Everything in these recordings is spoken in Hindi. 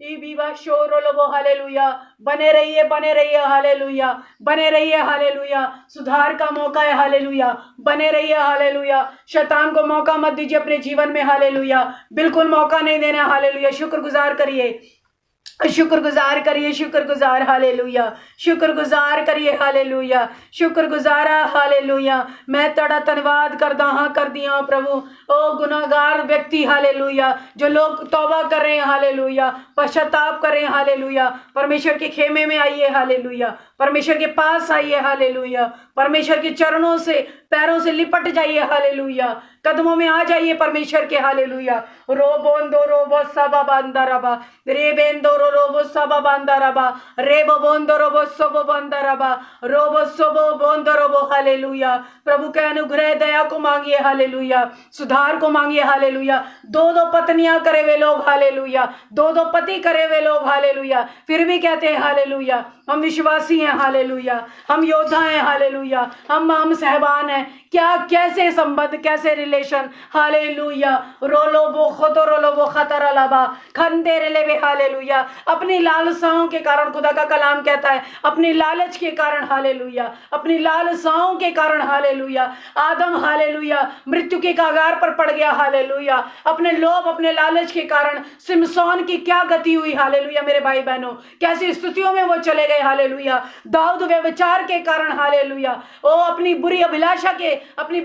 ईबीबा शोरो लोबो हालेलुया। बने रहिए हालेलुया, बने रहिए हालेलुया। सुधार का मौका है हालेलुया, बने रहिए हालेलुया। शैतान को मौका मत दीजिए अपने जीवन में हालेलुया, बिल्कुल मौका नहीं देना हालेलुया। शुक्रगुजार करिए, शुक्रगुजार करिए, शुक्रगुजार हालेलुया, शुक्रगुजार करिए हालेलुया, शुक्रगुजारा हालेलुया। मैं तेरा धन्यवाद करदा हाँ, कर दिया प्रभु। ओ गुनाहगार व्यक्ति हालेलुया, जो लोग तौबा कर रहे हैं हालेलुया, पश्चाताप कर रहे हैं हालेलुया, परमेश्वर के खेमे में आइए हालेलुया, परमेश्वर के पास आइए हालेलुया, परमेश्वर के चरणों से पैरों से लिपट जाइए हालेलुया, कदमों में आ जाइए परमेश्वर के हालेलुया। रोबोंदो रोबो सबा बांदारबा, रेबेंदो रोबो सबा बांदारबा, रेबो बोंदो रोबो सबो बांदारबा, रोबो सबो बोंदो रोबो हालेलुया। प्रभु के अनुग्रह दया को मांगिए हालेलुया, सुधार को मांगिए हालेलुया। दो दो पत्नियां करे वे लोग हालेलुया, दो दो पति करे वे लोग हालेलुया, फिर भी कहते हैं हालेलुया हम विश्वासी हैं हालेलुया, हम योद्धा हैं हालेलुया, हम सहबान हैं। क्या कैसे संबंध, कैसे रिलेशन हालेलुया। रोलोबो खोतो रोलोबो खतरा लाबा खंदे रेलेबे हालेलुया। अपनी लालसाओं के कारण, खुदा का कलाम कहता है अपनी लालच के कारण हालेलुया, अपनी लालसाओं के कारण हालेलुया। आदम हालेलुया मृत्यु के कगार पर पड़ गया हालेलुया, अपने लोभ अपने लालच के कारण। सिमसोन की क्या गति हुई हालेलुया मेरे भाई बहनों, कैसी स्थितियों में वो चले गए हालेलुया। दाऊद व्यभिचार के कारण हालेलुया, ओ अपनी बुरी अभिलाषा के, अपनी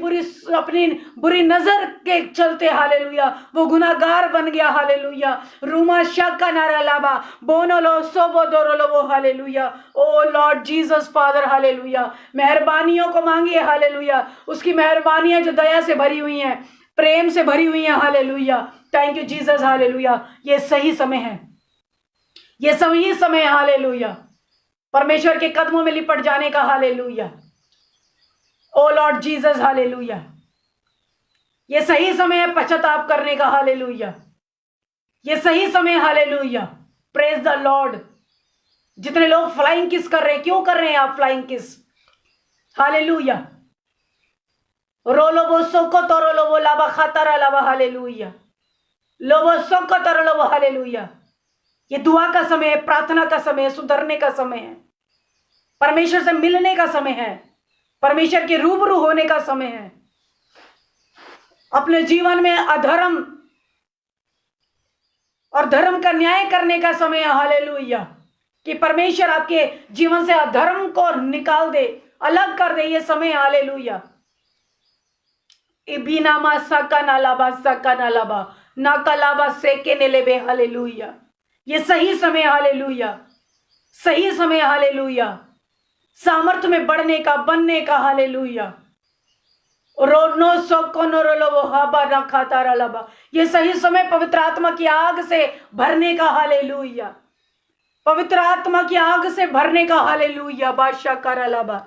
बुरी नजर के चलते हालेलुया वो गुनाहगार बन गया हालेलुया। रूमा शक्का नारा लाबा बोनोलो सोबो दोरोलो वो हालेलुया। ओ लॉर्ड जीसस फादर हालेलुया, मेहरबानियों को मांगिए हालेलुया, उसकी मेहरबानियां जो दया से भरी हुई हैं, प्रेम से भरी हुई हैं hallelujah. Thank you Jesus hallelujah. ये सही समय है, ये सही समय है हालेलुया, परमेश्वर के कदमों में लिपट जाने का हालेलुया। ओ लॉर्ड जीसस हालेलुया, ये सही समय है पश्चाताप करने का हालेलुया, ये सही समय हालेलुया। Praise the Lord. जितने लोग फ्लाइंग किस कर रहे हैं, क्यों कर रहे हैं आप फ्लाइंग किस हालेलुया। रोलोबो सोको तोरो लोबो लाबा खातारा लाबा हालेलुया, लोबो सोको तोरो लोबो हालेलुया। ये दुआ का समय है, प्रार्थना का समय है, सुधरने का समय है, परमेश्वर से मिलने का समय है, परमेश्वर के रूबरू होने का समय है। अपने जीवन में अधर्म और धर्म का न्याय करने का समय है हालेलुया, कि परमेश्वर आपके जीवन से अधर्म को निकाल दे, अलग कर दे। ये समय हालेलुया। इबीनामा सका नालाबा नाकलाबा सेके नेलेबे हालेलुया। ये सही समय हालेलुया, सही समय हालेलुया, सामर्थ्य में बढ़ने का, बनने का हालेलुया। रोनो सोकोनो रोलोबो हाबा ना खातारा लाबा। ये सही समय पवित्र आत्मा की आग से भरने का हालेलुया, पवित्र आत्मा की आग से भरने का हालेलुया। बादशाह करा लाबा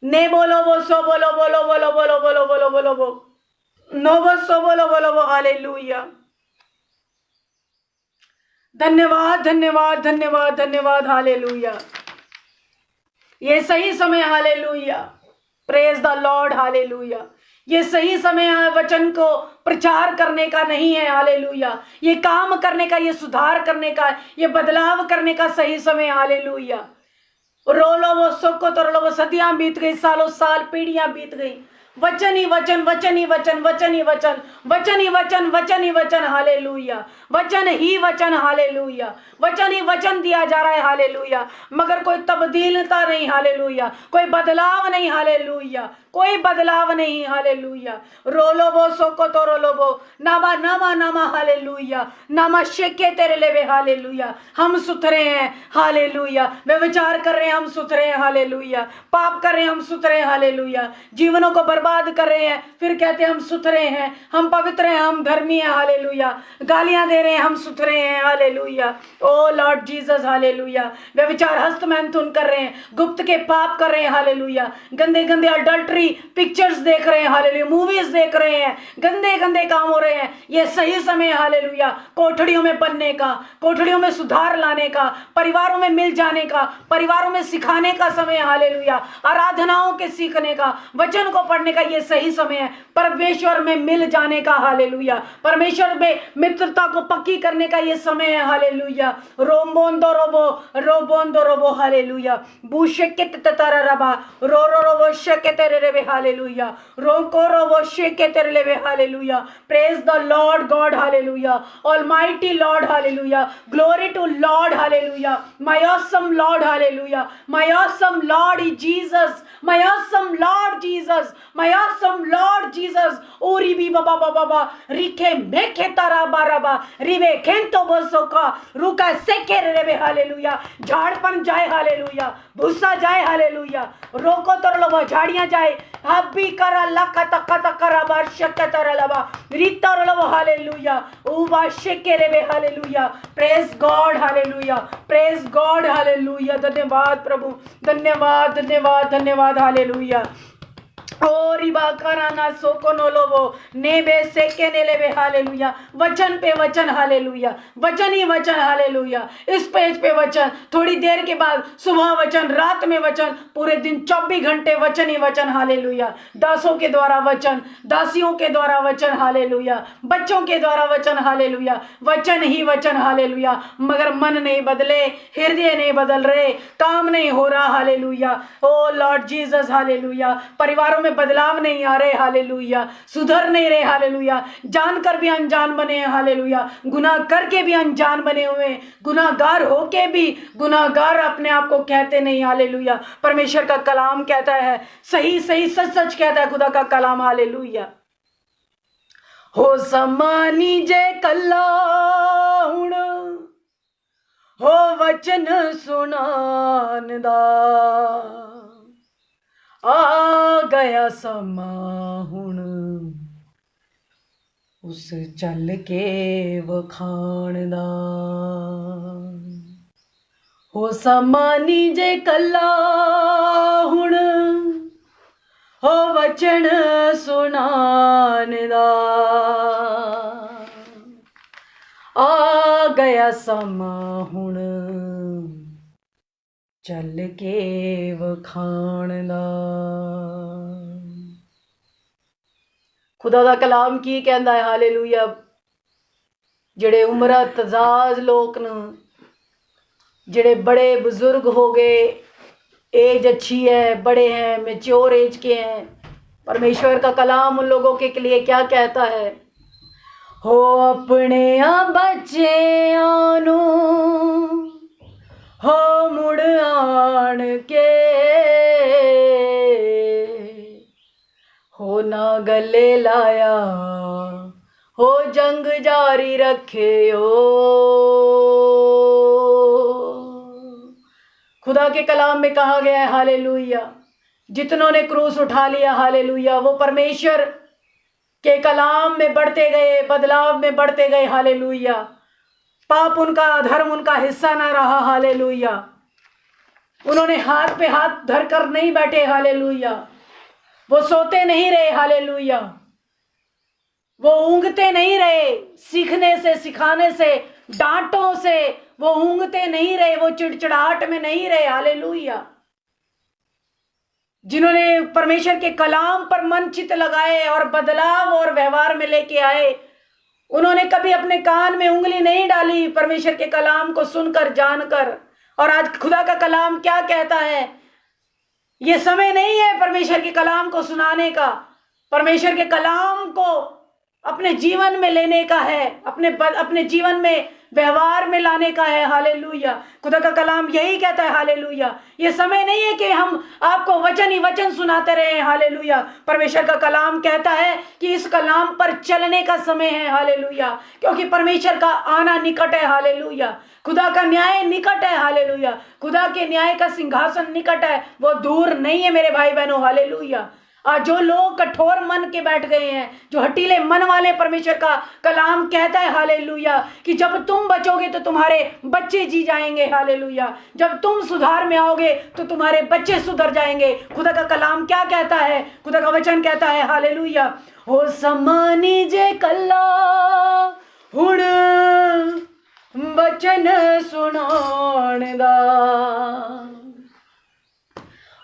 ने बोलो वो सो बोलो बोलो बोलो बोलो बोलो बोलो बोलो वो नो वो सो बोलो बोलो वो हालेलुया। धन्यवाद धन्यवाद धन्यवाद धन्यवाद हालेलुया। ये सही समय hallelujah. Praise the Lord hallelujah. ये सही समय है वचन को प्रचार करने का नहीं है हालेलुया, ये काम करने का, ये सुधार करने का, ये बदलाव करने का सही समय हालेलुया। रोलो वो सोको तो रोलो वो सदियां बीत गई, सालों साल पीढ़ियां बीत गई, वचन ही वचन, वचन ही वचन, वचन ही वचन, वचन ही वचन, वचन ही वचन हालेलुया, वचन ही वचन हालेलुया, वचन ही वचन दिया जा रहा है हालेलुया, मगर कोई तब्दीलता नहीं हालेलुया, कोई बदलाव नहीं हालेलुया, कोई बदलाव नहीं हालेलुया। रोलोबो सोको तो रोलोबो नामा नामा नामा हालेलुया, नामा शेके तेरे लेवे हालेलुया। हम सुथरे हैं हालेलुया, वे विचार कर रहे हैं हम सुथरे हैं हालेलुया, पाप कर रहे हैं हम सुथरे हैं हालेलुया, जीवनों को बर्बाद कर रहे हैं फिर कहते हैं हम सुथरे हैं, हम पवित्र हैं, हम धर्मी हैं हालेलुया, गालियां दे रहे हैं हम सुथरे हैं हालेलुया। ओ लॉर्ड जीसस हालेलुया। वे विचार हस्त मैथुन कर रहे हैं, गुप्त के पाप कर रहे हैं हालेलुया, गंदे गंदे अडल्ट्री कभी पिक्चर्स देख रहे हैं हालेलुया, मूवीज देख रहे हैं, गंदे गंदे काम हो रहे हैं, ये सही समय है हालेलुया कोठड़ियों में बनने का, कोठड़ियों में सुधार लाने का, परिवारों में मिल जाने का, परिवारों में सिखाने का समय है हालेलुया, आराधनाओं के सीखने का, वचन को पढ़ने का ये सही समय है, परमेश्वर में मिल जाने का हालेलुया, परमेश्वर में मित्रता को पक्की करने का ये समय है हालेलुया। रोमबोंदो रोबो रोबोंदो रोबो हालेलुया, बूशेके ततारा रबा रो रो रोबो शेके तेरे रेबे हालेलुया, रोको रोबो शेके तेरे लेबे hallelujah. Praise the Lord God hallelujah, almighty Lord hallelujah, glory to Lord hallelujah, my awesome Lord hallelujah, my awesome Lord Jesus, my awesome Lord Jesus, my awesome Lord Jesus. ओरी बी बाबा बाबा बा रिखे मेखे तारा बाराबा रिवे खेंतो बसोका रुका सेके रेबे हालेलुया। झाड़पन जाए हालेलुया, भूसा जाए हालेलुया, रोको तो लबा झाड़ियां जाए, हब्बी करा लका तका तकरा बार शक्का तरा लबा रीता लबा हालेलुया, उबा शेके रेबे hallelujah. Praise God hallelujah, praise God hallelujah. धन्यवाद प्रभु, धन्यवाद धन्यवाद धन्यवाद हालेलुया। ओ रिबा कराना सोकोनो लोबो नेबे सेके ने लेबे हालेलुया। वचन पे वचन हालेलुया, वचन ही वचन हालेलुया। इस पेज पे वचन, थोड़ी देर के बाद सुबह वचन, रात में वचन, पूरे दिन 24 घंटे वचन ही वचन हालेलुया। दासों के द्वारा वचन, दासियों के द्वारा वचन हालेलुया, बच्चों के द्वारा वचन हालेलुया, वचन ही वचन हालेलुया। मगर मन नहीं बदले, हृदय नहीं बदल रहे, काम नहीं हो रहा हालेलुया। ओ लॉर्ड जीसस हालेलुया। परिवारों में बदलाव नहीं आ रहे हालेलुया, सुधर नहीं रहे हालेलुया, जानकर भी अनजान बने हैं हालेलुया, गुनाह करके भी अनजान बने हुए, गुनाहगार होके भी गुनाहगार अपने आप को कहते नहीं हालेलुया। परमेश्वर का कलाम कहता है, सही सही सच सच कहता है खुदा का कलाम हालेलुया। हो समानी जे कल्ला हुण हो वचन सुनान दा, आ गया समा हुण उस चल के वखाण दा। हो समानी जे कल्ला हुण हो वचन सुनान दा, आ गया समा हुण चल के वखाण दा। खुदा दा कलाम की कहंदा है हालेलुया। जेड़े उम्र तजाज लोग न, जेड़े बड़े बुजुर्ग हो गए, एज अच्छी है, बड़े हैं, मेच्योर एज के हैं, परमेश्वर का कलाम उन लोगों के लिए क्या कहता है? हो अपने बच्चेआं नूं हो मुड़ आण के, हो ना गले लाया, हो जंग जारी रखे हो। खुदा के कलाम में कहा गया है हालेलुया, जितनों ने क्रूस उठा लिया हालेलुया, वो परमेश्वर के कलाम में बढ़ते गए, बदलाव में बढ़ते गए हालेलुया। पाप उनका, धर्म उनका हिस्सा ना रहा हालेलुया। उन्होंने हाथ पे हाथ धरकर नहीं बैठे हालेलुया, वो सोते नहीं रहे हालेलुया, वो ऊँघते नहीं रहे, सीखने से, सिखाने से, डांटों से वो ऊँघते नहीं रहे, वो चिड़चिड़ाहट में नहीं रहे हालेलुया। जिन्होंने परमेश्वर के कलाम पर मन चित लगाए और बदलाव और व्यवहार में लेके आए, उन्होंने कभी अपने कान में उंगली नहीं डाली परमेश्वर के कलाम को सुनकर, जानकर। और आज खुदा का कलाम क्या कहता है? ये समय नहीं है परमेश्वर के कलाम को सुनाने का, परमेश्वर के कलाम को अपने जीवन में लेने का है, अपने जीवन में व्यवहार में लाने का है हालेलुया। खुदा का कलाम यही कहता है हालेलुया। ये समय नहीं है कि हम आपको वचन ही वचन सुनाते रहे हालेलुया। परमेश्वर का कलाम कहता है कि इस कलाम पर चलने का समय है हालेलुया, क्योंकि परमेश्वर का आना निकट है हालेलुया। खुदा का न्याय निकट है हालेलुया। खुदा के न्याय का सिंहासन निकट है, वो दूर नहीं है मेरे भाई बहनों हालेलुया। आज जो लोग कठोर मन के बैठ गए हैं, जो हटीले मन वाले, परमेश्वर का कलाम कहता है हालेलुया कि जब तुम बचोगे तो तुम्हारे बच्चे जी जाएंगे। हालेलुया, जब तुम सुधार में आओगे तो तुम्हारे बच्चे सुधर जाएंगे। खुदा का कलाम क्या कहता है? खुदा का वचन कहता है हालेलुया, हो समानी जे कल्ला हुण वचन सुनाण दा,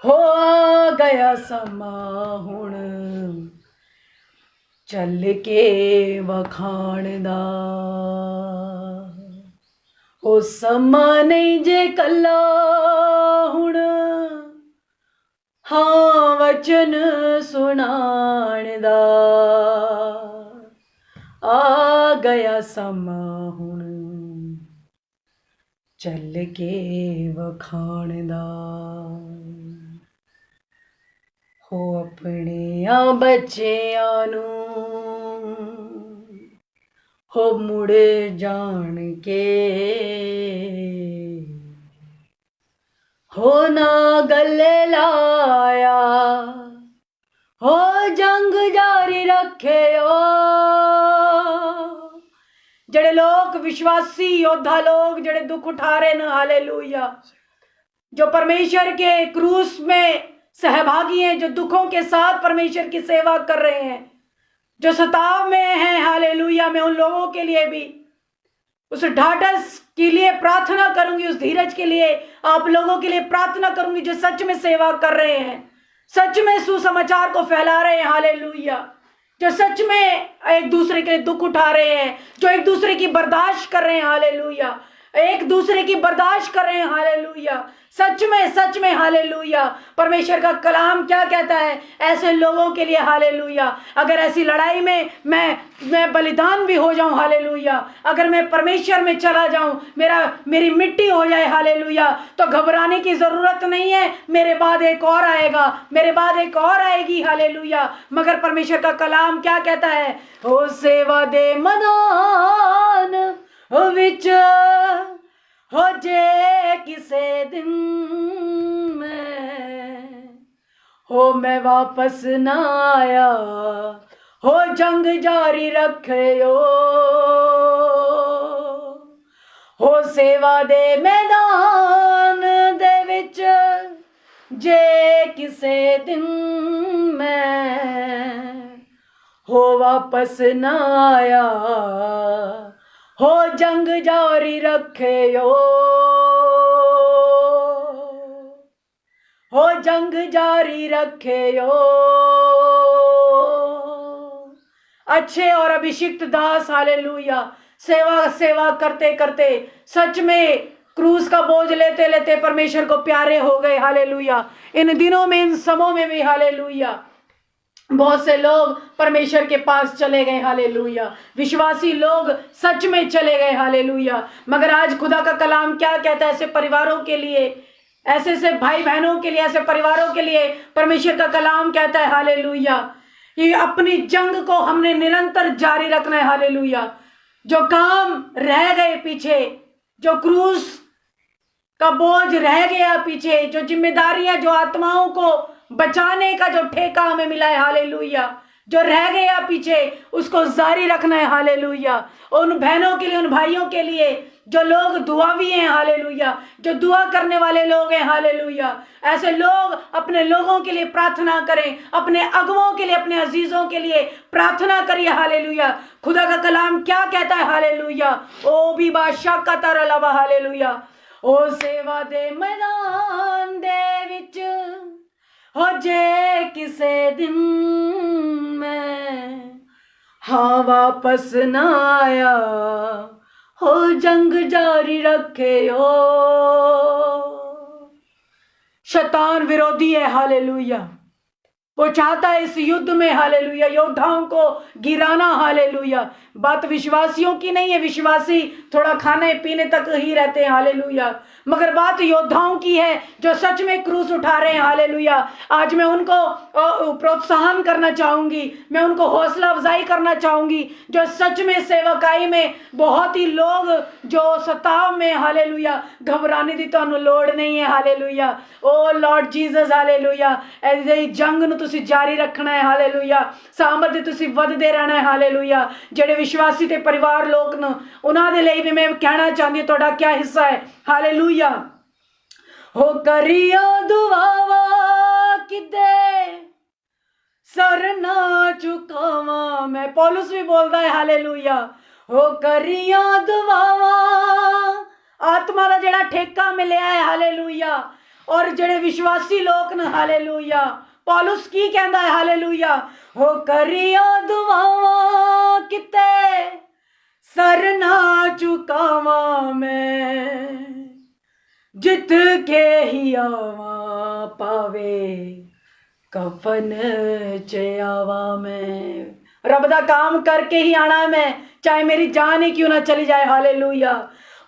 हो गया समा हुण चल के वखाण दा। ओ समा नहीं जे कल्ला हुण, हाँ वचन सुनाण दा, आ गया समा हुण चल के वखाण दा। हो अपने बच्चियां नूं हो मुड़ जान के, हो ना गले लाया, हो जंग जारी रखे। जड़े लोग विश्वासी योद्धा लोग जड़े दुख उठा रहे न, हालेलुया, जो परमेश्वर के क्रूस में सहभागी हैं, जो दुखों के साथ परमेश्वर की सेवा कर रहे हैं, जो सताव में हैं, हालेलुया, मैं उन लोगों के लिए भी उस ढाढ़स के लिए प्रार्थना करूंगी, उस धीरज के लिए आप लोगों के लिए प्रार्थना करूंगी जो सच में सेवा कर रहे हैं, सच में सुसमाचार को फैला रहे हैं। हालेलुया, जो सच में एक दूसरे के लिए दुख उठा रहे हैं, जो एक दूसरे की बर्दाश्त कर रहे हैं। हालेलुया, एक दूसरे की बर्दाश्त कर रहे हैं। हालेलुया, सच में हालेलुया। परमेश्वर का कलाम क्या कहता है ऐसे लोगों के लिए? हालेलुया, अगर ऐसी लड़ाई में मैं बलिदान भी हो जाऊं, हालेलुया, अगर मैं परमेश्वर में चला जाऊं, मेरी मिट्टी हो जाए, हालेलुया, तो घबराने की जरूरत नहीं है। मेरे बाद एक और आएगा, मेरे बाद एक और आएगी। हालेलुया, मगर परमेश्वर का कलाम क्या कहता है? हो सेवा दे मैदान विच हो जे किसे दिन में, हो मैं वापस ना आया, हो जंग जारी रखियो, हो सेवा दे मैदान दे विच जे किसे दिन में, हो वापस ना आया, हो जंग जारी रखियो, हो जंग जारी रखियो। अच्छे और अभिषिक्त दास, हालेलुया, सेवा करते करते सच में क्रूस का बोझ लेते लेते परमेश्वर को प्यारे हो गए। हालेलुया, इन दिनों में, इन समों में भी, हालेलुया, बहुत से लोग परमेश्वर के पास चले गए। हालेलुया, विश्वासी लोग सच में चले गए। हालेलुया, मगर आज खुदा का कलाम क्या कहता है ऐसे परिवारों के लिए, ऐसे भाई बहनों के लिए, ऐसे परिवारों के लिए? परमेश्वर का कलाम कहता है हालेलुया कि अपनी जंग को हमने निरंतर जारी रखना है। हालेलुया, जो काम रह गए पीछे, जो क्रूस का बोझ रह गया पीछे, जो जिम्मेदारियां, जो आत्माओं को बचाने का जो ठेका हमें मिला है, हालेलुया, जो रह गया पीछे, उसको जारी रखना है। हालेलुया, उन बहनों के लिए, उन भाइयों के लिए जो लोग दुआवी हैं, हालेलुया, जो दुआ करने वाले लोग हैं, हालेलुया, ऐसे लोग अपने लोगों के लिए प्रार्थना करें, अपने अगुओं के लिए, अपने अजीजों के लिए प्रार्थना करिए। हालेलुया, खुदा का कलाम क्या कहता है? हालेलुया, ओ भी बादशाह का तारा लवा, हालेलुया, ओ सेवा दे मैदान दे विच हो जे किसे दिन में, हाँ वापस ना आया, हो जंग जारी रखे हो। शैतान विरोधी है। हालेलुया, वो चाहता है इस युद्ध में, हालेलुया, योद्धाओं को गिराना। हालेलुया, बात विश्वासियों की नहीं है, विश्वासी थोड़ा खाने पीने तक ही रहते हैं। हालेलुया, मगर बात योद्धाओं की है जो सच में क्रूस उठा रहे हैं। हालेलुया, आज मैं उनको प्रोत्साहन करना चाहूंगी, मैं उनको हौसला अफजाई करना चाहूंगी जो सच में सेवकाई में बहुत ही लोग जो सताव में। हालेलुया, घबराने की तुहानू लोड़ नहीं है। हालेलुया, ओ लॉर्ड जीसस, हालेलुया, ऐसी जंग नूं ਤੁਸੀਂ ਜਾਰੀ ਰੱਖਣਾ ਹੈ। ਹਾਲੇਲੂਇਆ। ਸਾਮਰਥ ਤੁਸੀਂ ਵੱਧਦੇ ਰਹਿਣਾ ਹੈ। ਹਾਲੇਲੂਇਆ। ਜਿਹੜੇ ਵਿਸ਼ਵਾਸੀ ਤੇ ਪਰਿਵਾਰ ਲੋਕ ਨੇ ਉਹਨਾਂ ਦੇ ਲਈ ਵੀ ਮੈਂ ਕਹਿਣਾ ਚਾਹੁੰਦੀ ਤੁਹਾਡਾ ਕੀ ਹਿੱਸਾ ਹੈ। ਹਾਲੇਲੂਇਆ। ਹੋ ਕਰਿਓ ਦੁਆਵਾਂ ਕਿਤੇ ਸਰ ਨਾ ਝੁਕਾਵਾਂ ਮੈਂ। ਪੌਲੁਸ ਵੀ ਬੋਲਦਾ ਹੈ ਹਾਲੇਲੂਇਆ। ਹੋ ਕਰਿਓ ਦੁਆਵਾਂ ਆਤਮਾ ਦਾ ਜਿਹੜਾ ਠੇਕਾ ਮਿਲਿਆ ਹੈ। ਹਾਲੇਲੂਇਆ। ਔਰ ਜਿਹੜੇ ਵਿਸ਼ਵਾਸੀ ਲੋਕ ਨੇ ਹਾਲੇਲੂਇਆ ਪੌਲੁਸ ਕੀ ਕਹਿੰਦਾ ਹੈ। ਹਾਲੇਲੂਇਆ। ਹੋ ਕਰਿਓ ਦੁਆਵਾਂ ਕਿਤੇ ਸਰ ਨਾ ਝੁਕਾਵਾਂ ਮੈਂ ਜਿੱਤ ਕੇ ਹੀ ਆਵਾਂ ਪਾਵੇ ਕਫਨ ਚ ਆਵਾਂ ਮੈਂ। रब दा काम करके ही आना मैं चाहे मेरी जान ही क्यों ना चली जाए। हालेलुया।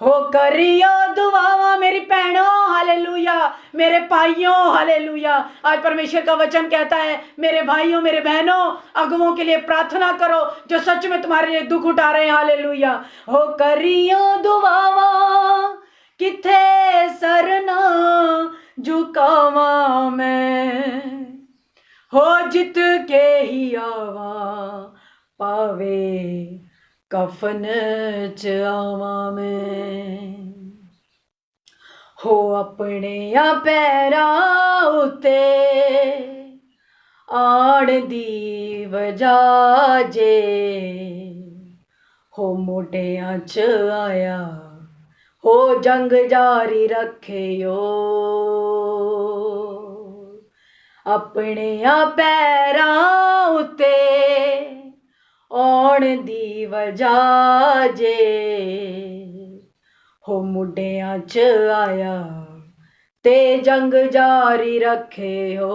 हो करियो दुआवा मेरी बहनों हालेलुया मेरे भाइयों हालेलुया। आज परमेश्वर का वचन कहता है मेरे भाइयों मेरे बहनों अगुओं के लिए प्रार्थना करो जो सच में तुम्हारे लिए दुख उठा रहे हैं। हालेलुया। हो करियो दुआवा किथे सर ना झुकावा मैं हो जित के ही आवा पावे कफन च आवा मैं। हो अपने पैरां उत्ते आड़ दी वजह जे हो मोढियां च आया हो जंग जारी रखियो अपने पैरां उत्ते आउण दी वजह जे हो मुंडियां च आया ते जंग जारी रखे हो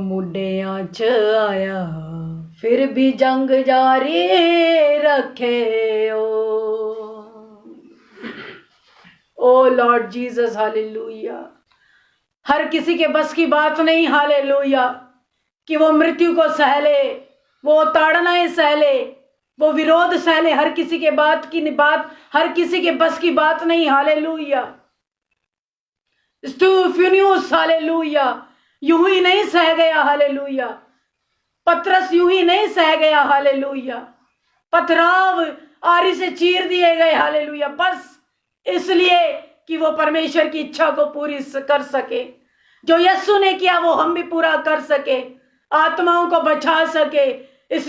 मुंडियां च आया फिर भी जंग जारी रखे हो। ओ लॉर्ड जीसस हालेलुया। हर किसी के बस की बात नहीं हालेलुया कि वो मृत्यु को सहले वो ताड़नाएं सहले वो विरोध सहले। हर किसी के बात हर किसी के बस की बात नहीं। हालेलुया। स्टूफिनियुस हालेलुया यूं ही नहीं सह गया। हालेलुया। पतरस यूं ही नहीं सह गया। हालेलुया। पथराव आरी से चीर दिए गए। हालेलुया। बस इसलिए कि वो परमेश्वर की इच्छा को पूरी कर सके। जो यीशु ने किया वो हम भी पूरा कर सके आत्माओं को बचा सके इस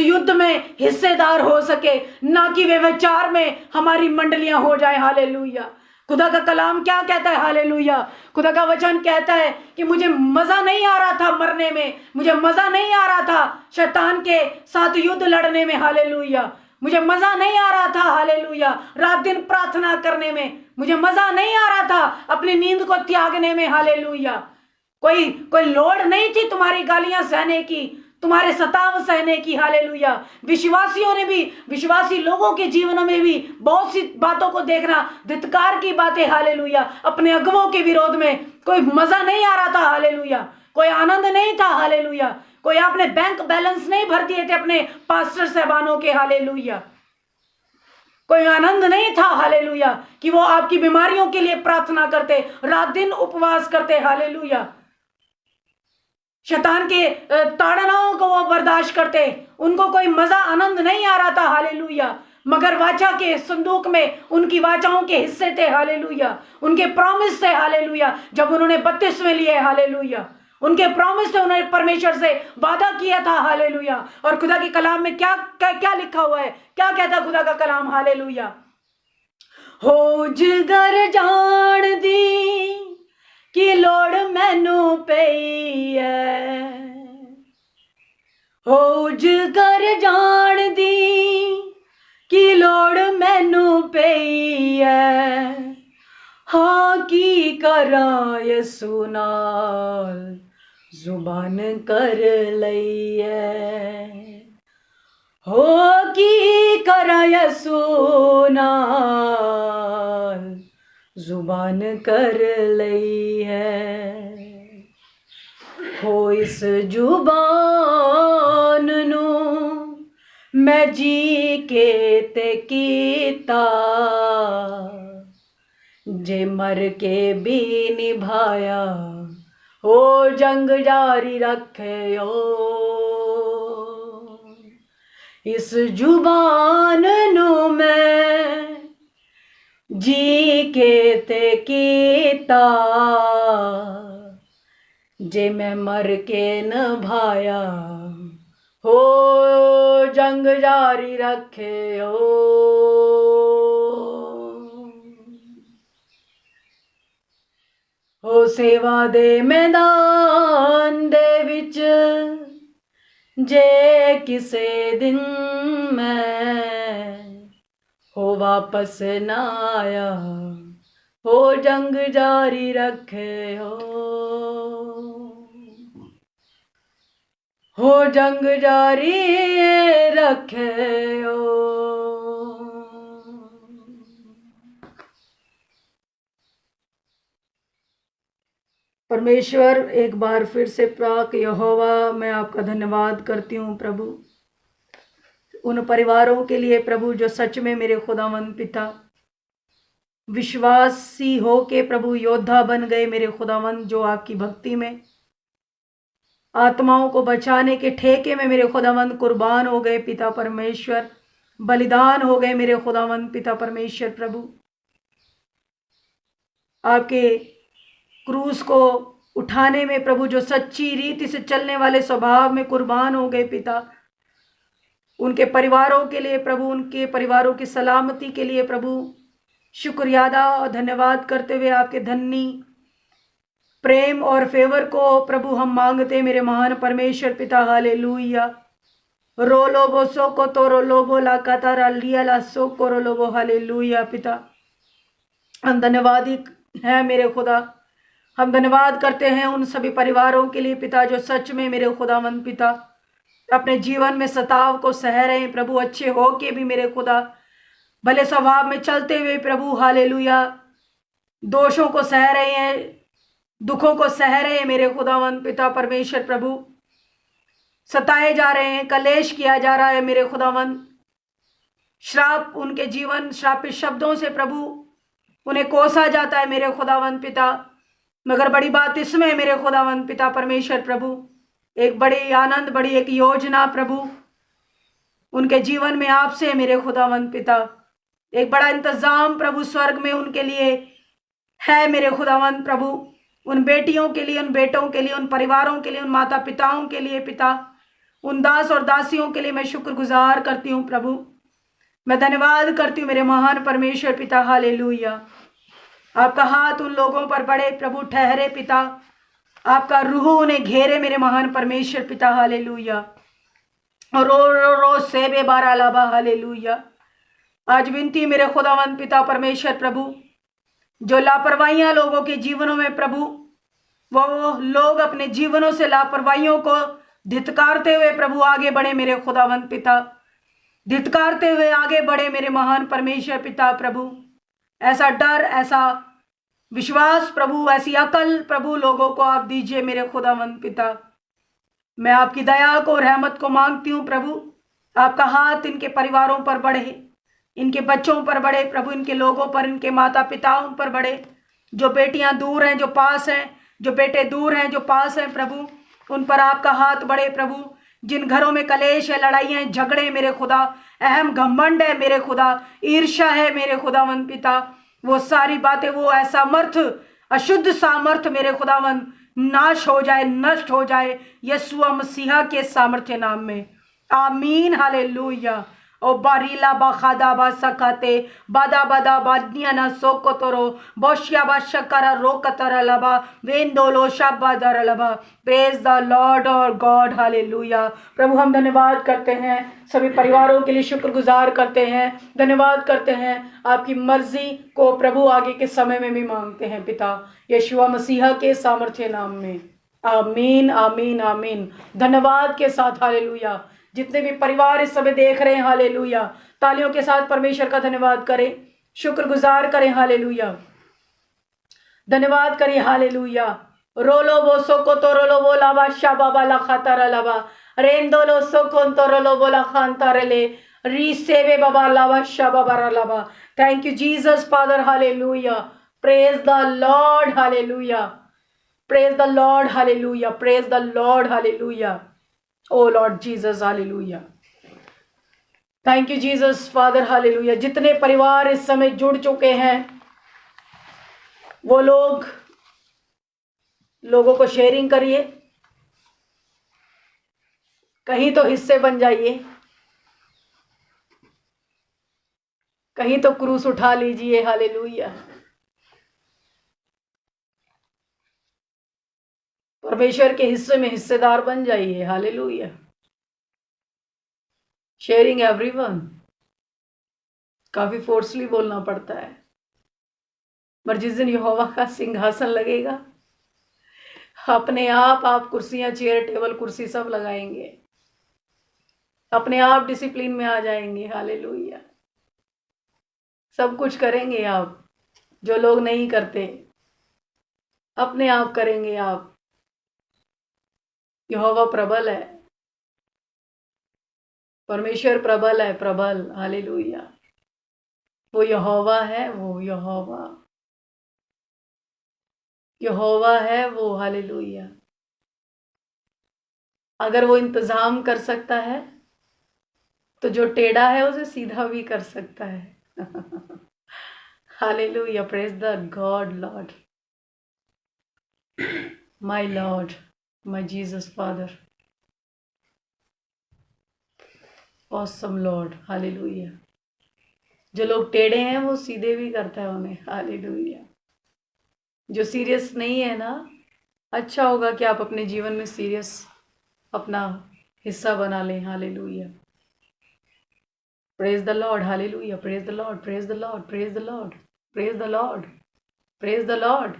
युद्ध में हिस्सेदार हो सके ना कि वे विचार में हमारी मंडलियां हो जाए। हालेलुया। खुदा का कलाम क्या कहता है। हालेलुया। खुदा का वचन कहता है कि मुझे मजा नहीं आ रहा था मरने में मुझे मजा नहीं आ रहा था शैतान के साथ युद्ध लड़ने में। हालेलुया। मुझे मजा नहीं आ रहा था। हालेलुया। रात दिन प्रार्थना करने में मुझे मजा नहीं आ रहा था अपनी नींद को त्यागने में। हालेलुया। कोई लोड़ नहीं थी तुम्हारी गालियां सहने की तुम्हारे सताव सहने की। हालेलुया। विश्वासियों ने भी विश्वासी लोगों के जीवन में भी बहुत सी बातों को देखना धिक्कार की बातें। हालेलुया। अपने अगुओं के विरोध में कोई मजा नहीं आ रहा था। हालेलुया। कोई आनंद नहीं था। हालेलुया। कोई आपने बैंक बैलेंस नहीं भर दिए थे अपने पास्टर साहबानों के। हालेलुया। कोई आनंद नहीं था। हालेलुया। कि वो आपकी बीमारियों के लिए प्रार्थना करते रात दिन उपवास करते। हालेलुया। शैतान के ताड़नाओं को वो बर्दाश्त करते उनको कोई मजा आनंद नहीं आ रहा था। हालेलुया। मगर वाचा के संदूक में उनकी वाचाओं के हिस्से थे। हालेलुया। उनके प्रॉमिस थे। हालेलुया। जब उन्होंने बपतिस्मे लिए। हालेलुया। उनके प्रॉमिस थे उन्होंने परमेश्वर से वादा किया था। हालेलुया। और खुदा के कलाम में क्या लिखा हुआ है क्या कहता खुदा का कलाम। हालेलुया। हो जिगर जान दी कि लोड़ मैनू पई है हो जिगर जान दी कि लोड़ मैनू पई है हाँ की करा यसू नाल जुबान कर लई है हो की करा यसू नाल जुबान कर लई है हो इस जुबान नू मैं जी के ते कीता जे मर के भी निभाया हो जंग जारी रखे हो इस जुबान नू मैं जी के ते कीता जे मैं मर के निभाया हो जंग जारी रखे हो सेवा दे मैदान दे विच जे किसे दिन मैं हो वापस ना आया हो जंग जारी रखे हो जंग जारी रखे हो। परमेश्वर एक बार फिर से प्राक यहोवा मैं आपका धन्यवाद करती हूँ प्रभु उन परिवारों के लिए प्रभु जो सच में मेरे खुदावंद पिता विश्वासी हो के प्रभु योद्धा बन गए मेरे खुदावंद जो आपकी भक्ति में आत्माओं को बचाने के ठेके में मेरे खुदावंद कुर्बान हो गए पिता परमेश्वर बलिदान हो गए मेरे खुदावंद पिता परमेश्वर प्रभु आपके क्रूस को उठाने में प्रभु जो सच्ची रीति से चलने वाले स्वभाव में कुर्बान हो गए पिता उनके परिवारों के लिए प्रभु उनके परिवारों की सलामती के लिए प्रभु शुक्रियादा और धन्यवाद करते हुए आपके धन्य प्रेम और फेवर को प्रभु हम मांगते मेरे महान परमेश्वर पिता हालेलुया रोलो बो सोको तोरो लोबो ला कातारा लिया ला सोको रो लोबो हालेलुया पिता हम धन्यवादी हैं मेरे खुदा हम धन्यवाद करते हैं उन सभी परिवारों के लिए पिता जो सच में मेरे खुदावंद पिता अपने जीवन में सताव को सह रहे हैं प्रभु अच्छे हो के भी मेरे खुदा भले स्वभाव में चलते हुए प्रभु हालेलुया दोषों को सह रहे हैं दुखों को सह रहे हैं मेरे खुदावंद पिता परमेश्वर प्रभु सताए जा रहे हैं कलेश किया जा रहा है मेरे खुदावंद श्राप उनके जीवन श्रापित शब्दों से प्रभु उन्हें कोसा जाता है मेरे खुदावंद पिता मगर बड़ी बात इसमें मेरे खुदावंद पिता परमेश्वर प्रभु एक बड़ी आनंद बड़ी एक योजना प्रभु उनके जीवन में आपसे मेरे खुदावंद पिता एक बड़ा इंतजाम प्रभु स्वर्ग में उनके लिए है मेरे खुदावंद प्रभु उन बेटियों के लिए उन बेटों के लिए उन परिवारों के लिए उन माता पिताओं के लिए पिता उन दास और दासियों के लिए मैं शुक्रगुजार करती हूँ प्रभु मैं धन्यवाद करती हूँ मेरे महान परमेश्वर पिता हालेलुया आपका हाथ उन लोगों पर बड़े प्रभु ठहरे पिता आपका रूह उन्हें घेरे मेरे महान परमेश्वर पिता हालेलुया और रो सेबे बारा लाबा हालेलुया आज विनती मेरे खुदावंद पिता परमेश्वर प्रभु जो लापरवाहियां लोगों के जीवनों में प्रभु वो लोग अपने जीवनों से लापरवाहियों को धित्कारते हुए प्रभु आगे बढ़े मेरे खुदावंद पिता धित्कारते हुए आगे बढ़े मेरे महान परमेश्वर पिता प्रभु ऐसा डर ऐसा विश्वास प्रभु ऐसी अकल प्रभु लोगों को आप दीजिए मेरे खुदावंद पिता मैं आपकी दया को रहमत को मांगती हूँ प्रभु आपका हाथ इनके परिवारों पर बढ़े इनके बच्चों पर बढ़े प्रभु इनके लोगों पर इनके माता पिताओं पर बढ़े जो बेटियां दूर हैं जो पास हैं जो बेटे दूर हैं जो पास हैं प्रभु उन पर आपका हाथ बढ़े प्रभु जिन घरों में कलेश है लड़ाइयाँ झगड़े मेरे खुदा अहम घमंड है मेरे खुदा ईर्ष्या है मेरे खुदावंद पिता वो सारी बातें वो असमर्थ अशुद्ध सामर्थ्य मेरे खुदावंद नाश हो जाए नष्ट हो जाए यीशु मसीहा के सामर्थ्य नाम में आमीन हालेलुया ओ बारीला बाखादा बा सकाते बादा बादा बादनिया ना सोकोतरो बोशिया बा शकरा रोकतरा लबा वेंदोलो शाबादरा लबा प्रेज द लॉर्ड और गॉड हालेलुया प्रभु हम धन्यवाद करते हैं सभी परिवारों के लिए शुक्रगुजार करते हैं धन्यवाद करते हैं आपकी मर्जी को प्रभु आगे के समय में भी मांगते हैं पिता यीशु मसीहा के सामर्थ्य नाम में आमीन आमीन आमीन धन्यवाद के साथ हालेलुया जितने भी परिवार इस समय देख रहे हैं हालेलुया तालियों के साथ परमेश्वर का धन्यवाद करें शुक्रगुजार करें हालेलुया धन्यवाद करें हालेलुया रोलो बो सोको तो रोलो बो लाबा शाबाबा ला खातारा लाबा रेंदोलो सोकोन तो रोलो बो ला खांतारले री सेवे बाबा लाबा शाबाबा लाबा thank you Jesus Father hallelujah praise the Lord, hallelujah, praise the Lord, hallelujah, praise the Lord, hallelujah, O Lord Jesus, hallelujah. Thank you Jesus Father, hallelujah. जितने परिवार इस समय जुड़ चुके हैं वो लोगों को शेयरिंग करिए, कहीं तो हिस्से बन जाइए, कहीं तो क्रूस उठा लीजिए, हालेलुया। परमेश्वर के हिस्से में हिस्सेदार बन जाइए, हालेलुया। शेयरिंग एवरीवन, काफी फोर्सली बोलना पड़ता है, पर जिस दिन यहोवा का सिंहासन लगेगा अपने आप कुर्सियां, चेयर, टेबल, कुर्सी सब लगाएंगे, अपने आप डिसिप्लिन में आ जाएंगे, हालेलुया। सब कुछ करेंगे आप जो लोग नहीं करते, अपने आप करेंगे आप। यहोवा प्रबल है, परमेश्वर प्रबल है, प्रबल, हालेलुया। वो यहोवा है, वो यहोवा है वो, हालेलुया। अगर वो इंतजाम कर सकता है तो जो टेढ़ा है उसे सीधा भी कर सकता है। Hallelujah, praise the God, Lord, my Lord, my Jesus father, awesome Lord, hallelujah. जो लोग टेढ़े हैं वो सीधे भी करता है उन्हें, हालेलुया। जो सीरियस नहीं है ना, अच्छा होगा कि आप अपने जीवन में सीरियस अपना हिस्सा बना लें, hallelujah. Praise the Lord, hallelujah, praise the Lord, praise the Lord, praise the Lord, praise the Lord, praise the Lord.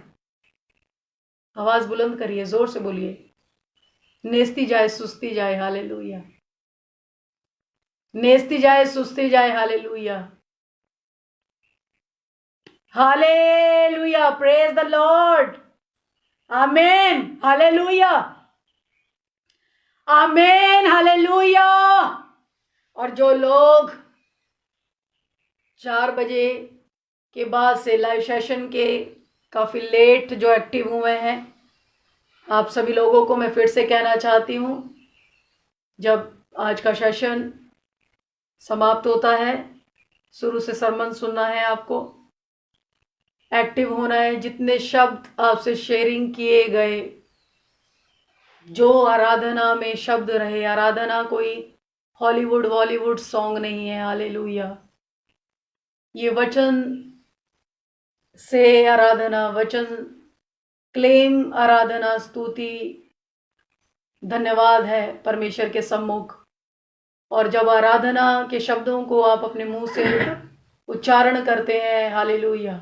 आवाज बुलंद करिए, जोर से बोलिए, नेस्ती जाए सुस्ती जाए, हालेलुया, नेस्ती जाए सुस्ती जाए, hallelujah, hallelujah, praise the Lord, amen, hallelujah, amen, hallelujah. और जो लोग 4 बजे के बाद से लाइव सेशन के काफ़ी लेट जो एक्टिव हुए हैं, आप सभी लोगों को मैं फिर से कहना चाहती हूँ, जब आज का सेशन समाप्त होता है, शुरू से सरमन सुनना है, आपको एक्टिव होना है। जितने शब्द आपसे शेयरिंग किए गए, जो आराधना में शब्द रहे, आराधना कोई हॉलीवुड बॉलीवुड सॉन्ग नहीं है, हालेलुया। ये वचन से आराधना, वचन क्लेम, आराधना, स्तुति, धन्यवाद है परमेश्वर के सम्मुख। और जब आराधना के शब्दों को आप अपने मुंह से उच्चारण करते हैं, हालेलुया,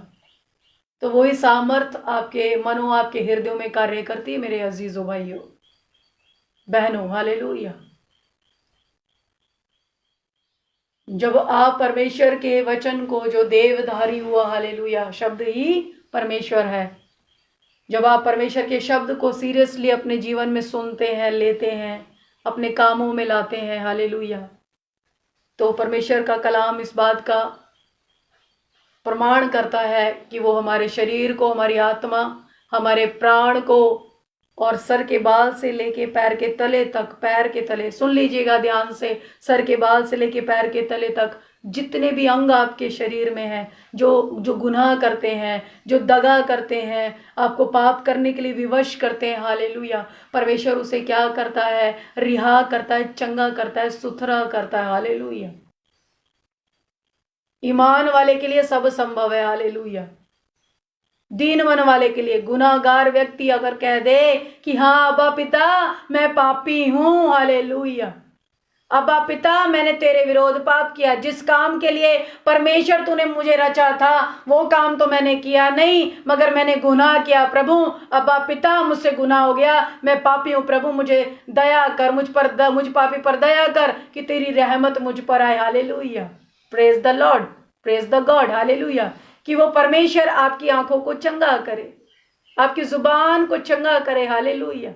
तो वही सामर्थ आपके मनों, आपके हृदयों में कार्य करती है, मेरे अजीजों भाइयों बहनों, हालेलुया। जब आप परमेश्वर के वचन को, जो देवधारी हुआ, हालेलुया, शब्द ही परमेश्वर है, जब आप परमेश्वर के शब्द को सीरियसली अपने जीवन में सुनते हैं, लेते हैं, अपने कामों में लाते हैं, हालेलुया, तो परमेश्वर का कलाम इस बात का प्रमाण करता है कि वो हमारे शरीर को, हमारी आत्मा, हमारे प्राण को, और सर के बाल से लेके पैर के तले तक, पैर के तले, सुन लीजिएगा ध्यान से, सर के बाल से लेके पैर के तले तक जितने भी अंग आपके शरीर में हैं, जो गुनाह करते हैं, जो दगा करते हैं, आपको पाप करने के लिए विवश करते हैं, हालेलुया, परमेश्वर उसे क्या करता है? रिहा करता है, चंगा करता है, सुथरा करता है, हालेलुया। ईमान वाले के लिए सब संभव है, हालेलुया। दीन मन वाले के लिए, गुनाहगार व्यक्ति अगर कह दे कि हाँ अब्बा पिता मैं पापी हूं, हालेलुया, अब्बा पिता मैंने तेरे विरोध पाप किया, जिस काम के लिए परमेश्वर तूने मुझे रचा था वो काम तो मैंने किया नहीं, मगर मैंने गुनाह किया, प्रभु अब्बा पिता मुझसे गुनाह हो गया, मैं पापी हूं, प्रभु मुझे दया कर, मुझ पापी पर दया कर कि तेरी रहमत मुझ पर आए, hallelujah. Praise the Lord, praise the God, hallelujah. कि वो परमेश्वर आपकी आंखों को चंगा करे, आपकी जुबान को चंगा करे, हालेलुया,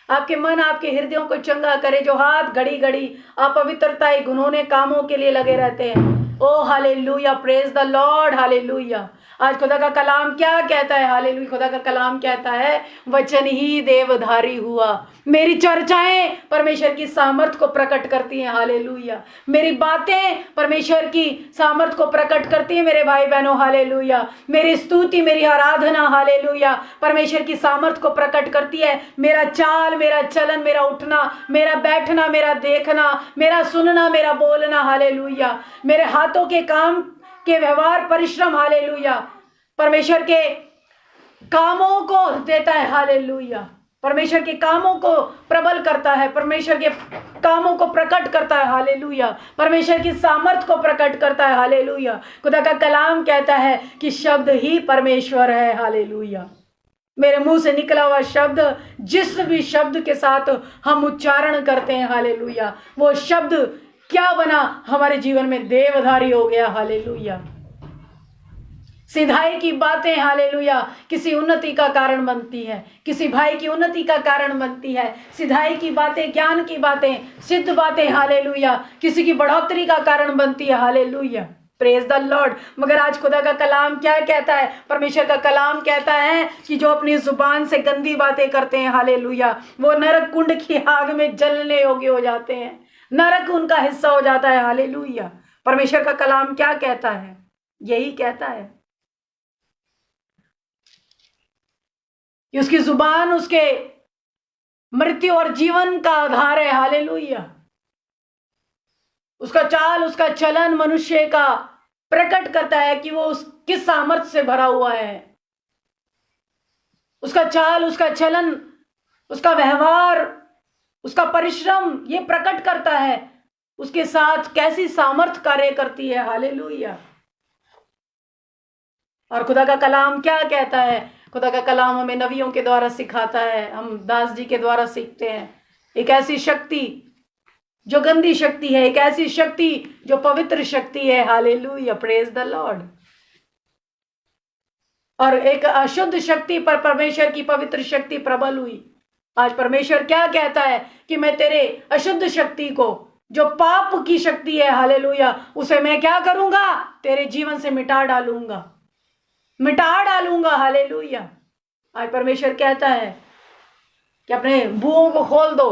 आपके मन, आपके हृदयों को चंगा करे। जो हाथ घड़ी घड़ी अपवित्रता, घिनौने कामों के लिए लगे रहते हैं, oh hallelujah, praise the Lord, hallelujah. आज खुदा का कलाम क्या कहता है? हालेलुया, खुदा का कलाम कहता है वचन ही देवधारी हुआ। मेरी चर्चाएं परमेश्वर की सामर्थ को प्रकट करती हैं, हालेलुया। मेरी बातें परमेश्वर की सामर्थ को प्रकट करती हैं मेरे भाई बहनों, हालेलुया। मेरी स्तुति, मेरी आराधना, हालेलुया, परमेश्वर की सामर्थ को प्रकट करती है। मेरा चाल, मेरा चलन, मेरा उठना, मेरा बैठना, मेरा देखना, मेरा सुनना, मेरा बोलना, हालेलुया, मेरे हाथों के काम के व्यवहार, परिश्रम, हालेलुया, परमेश्वर के कामों को देता है, हालेलुया। परमेश्वर के कामों को प्रबल करता है, परमेश्वर के कामों को प्रकट करता है, हालेलुया। परमेश्वर की सामर्थ को प्रकट करता है, हालेलुया। खुदा का कलाम कहता है कि शब्द ही परमेश्वर है, हालेलुया। मेरे मुंह से निकला हुआ शब्द, जिस भी शब्द के साथ हम उच्चारण करते हैं, हालेलुया, वो शब्द क्या बना? हमारे जीवन में देवधारी हो गया, हालेलुया। सिधाई की बातें, हालेलुया, किसी उन्नति का कारण बनती है, किसी भाई की उन्नति का कारण बनती है। सिधाई की बातें, ज्ञान की बातें, सिद्ध बातें, हालेलुया, किसी की बढ़ोतरी का कारण बनती है, हालेलुया, प्रेज द लॉर्ड। मगर आज खुदा का कलाम क्या कहता है? परमेश्वर का कलाम कहता है कि जो अपनी जुबान से गंदी बातें करते हैं, हालेलुया, वो नरक कुंड की आग में जलने योग्य हो जाते हैं, नरक उनका हिस्सा हो जाता है, हालेलुया। परमेश्वर का कलाम क्या कहता है? यही कहता है कि उसकी जुबान उसके मृत्यु और जीवन का आधार है, हालेलुया। उसका चाल, उसका चलन मनुष्य का प्रकट करता है कि वो उस किस सामर्थ्य से भरा हुआ है। उसका चाल, उसका चलन, उसका व्यवहार, उसका परिश्रम ये प्रकट करता है उसके साथ कैसी सामर्थ कार्य करती है, हालेलुया। और खुदा का कलाम क्या कहता है? खुदा का कलाम हमें नबियों के द्वारा सिखाता है, हम दास जी के द्वारा सीखते हैं। एक ऐसी शक्ति जो गंदी शक्ति है, एक ऐसी शक्ति जो पवित्र शक्ति है, हालेलुया, प्रेज द लॉर्ड। और एक अशुद्ध शक्ति पर परमेश्वर की पवित्र शक्ति प्रबल हुई। आज परमेश्वर क्या कहता है कि मैं तेरे अशुद्ध शक्ति को, जो पाप की शक्ति है, हालेलुया, उसे मैं क्या करूंगा? तेरे जीवन से मिटा डालूंगा, मिटा डालूंगा, हालेलुया। आज परमेश्वर कहता है कि अपने बुओं को खोल दो,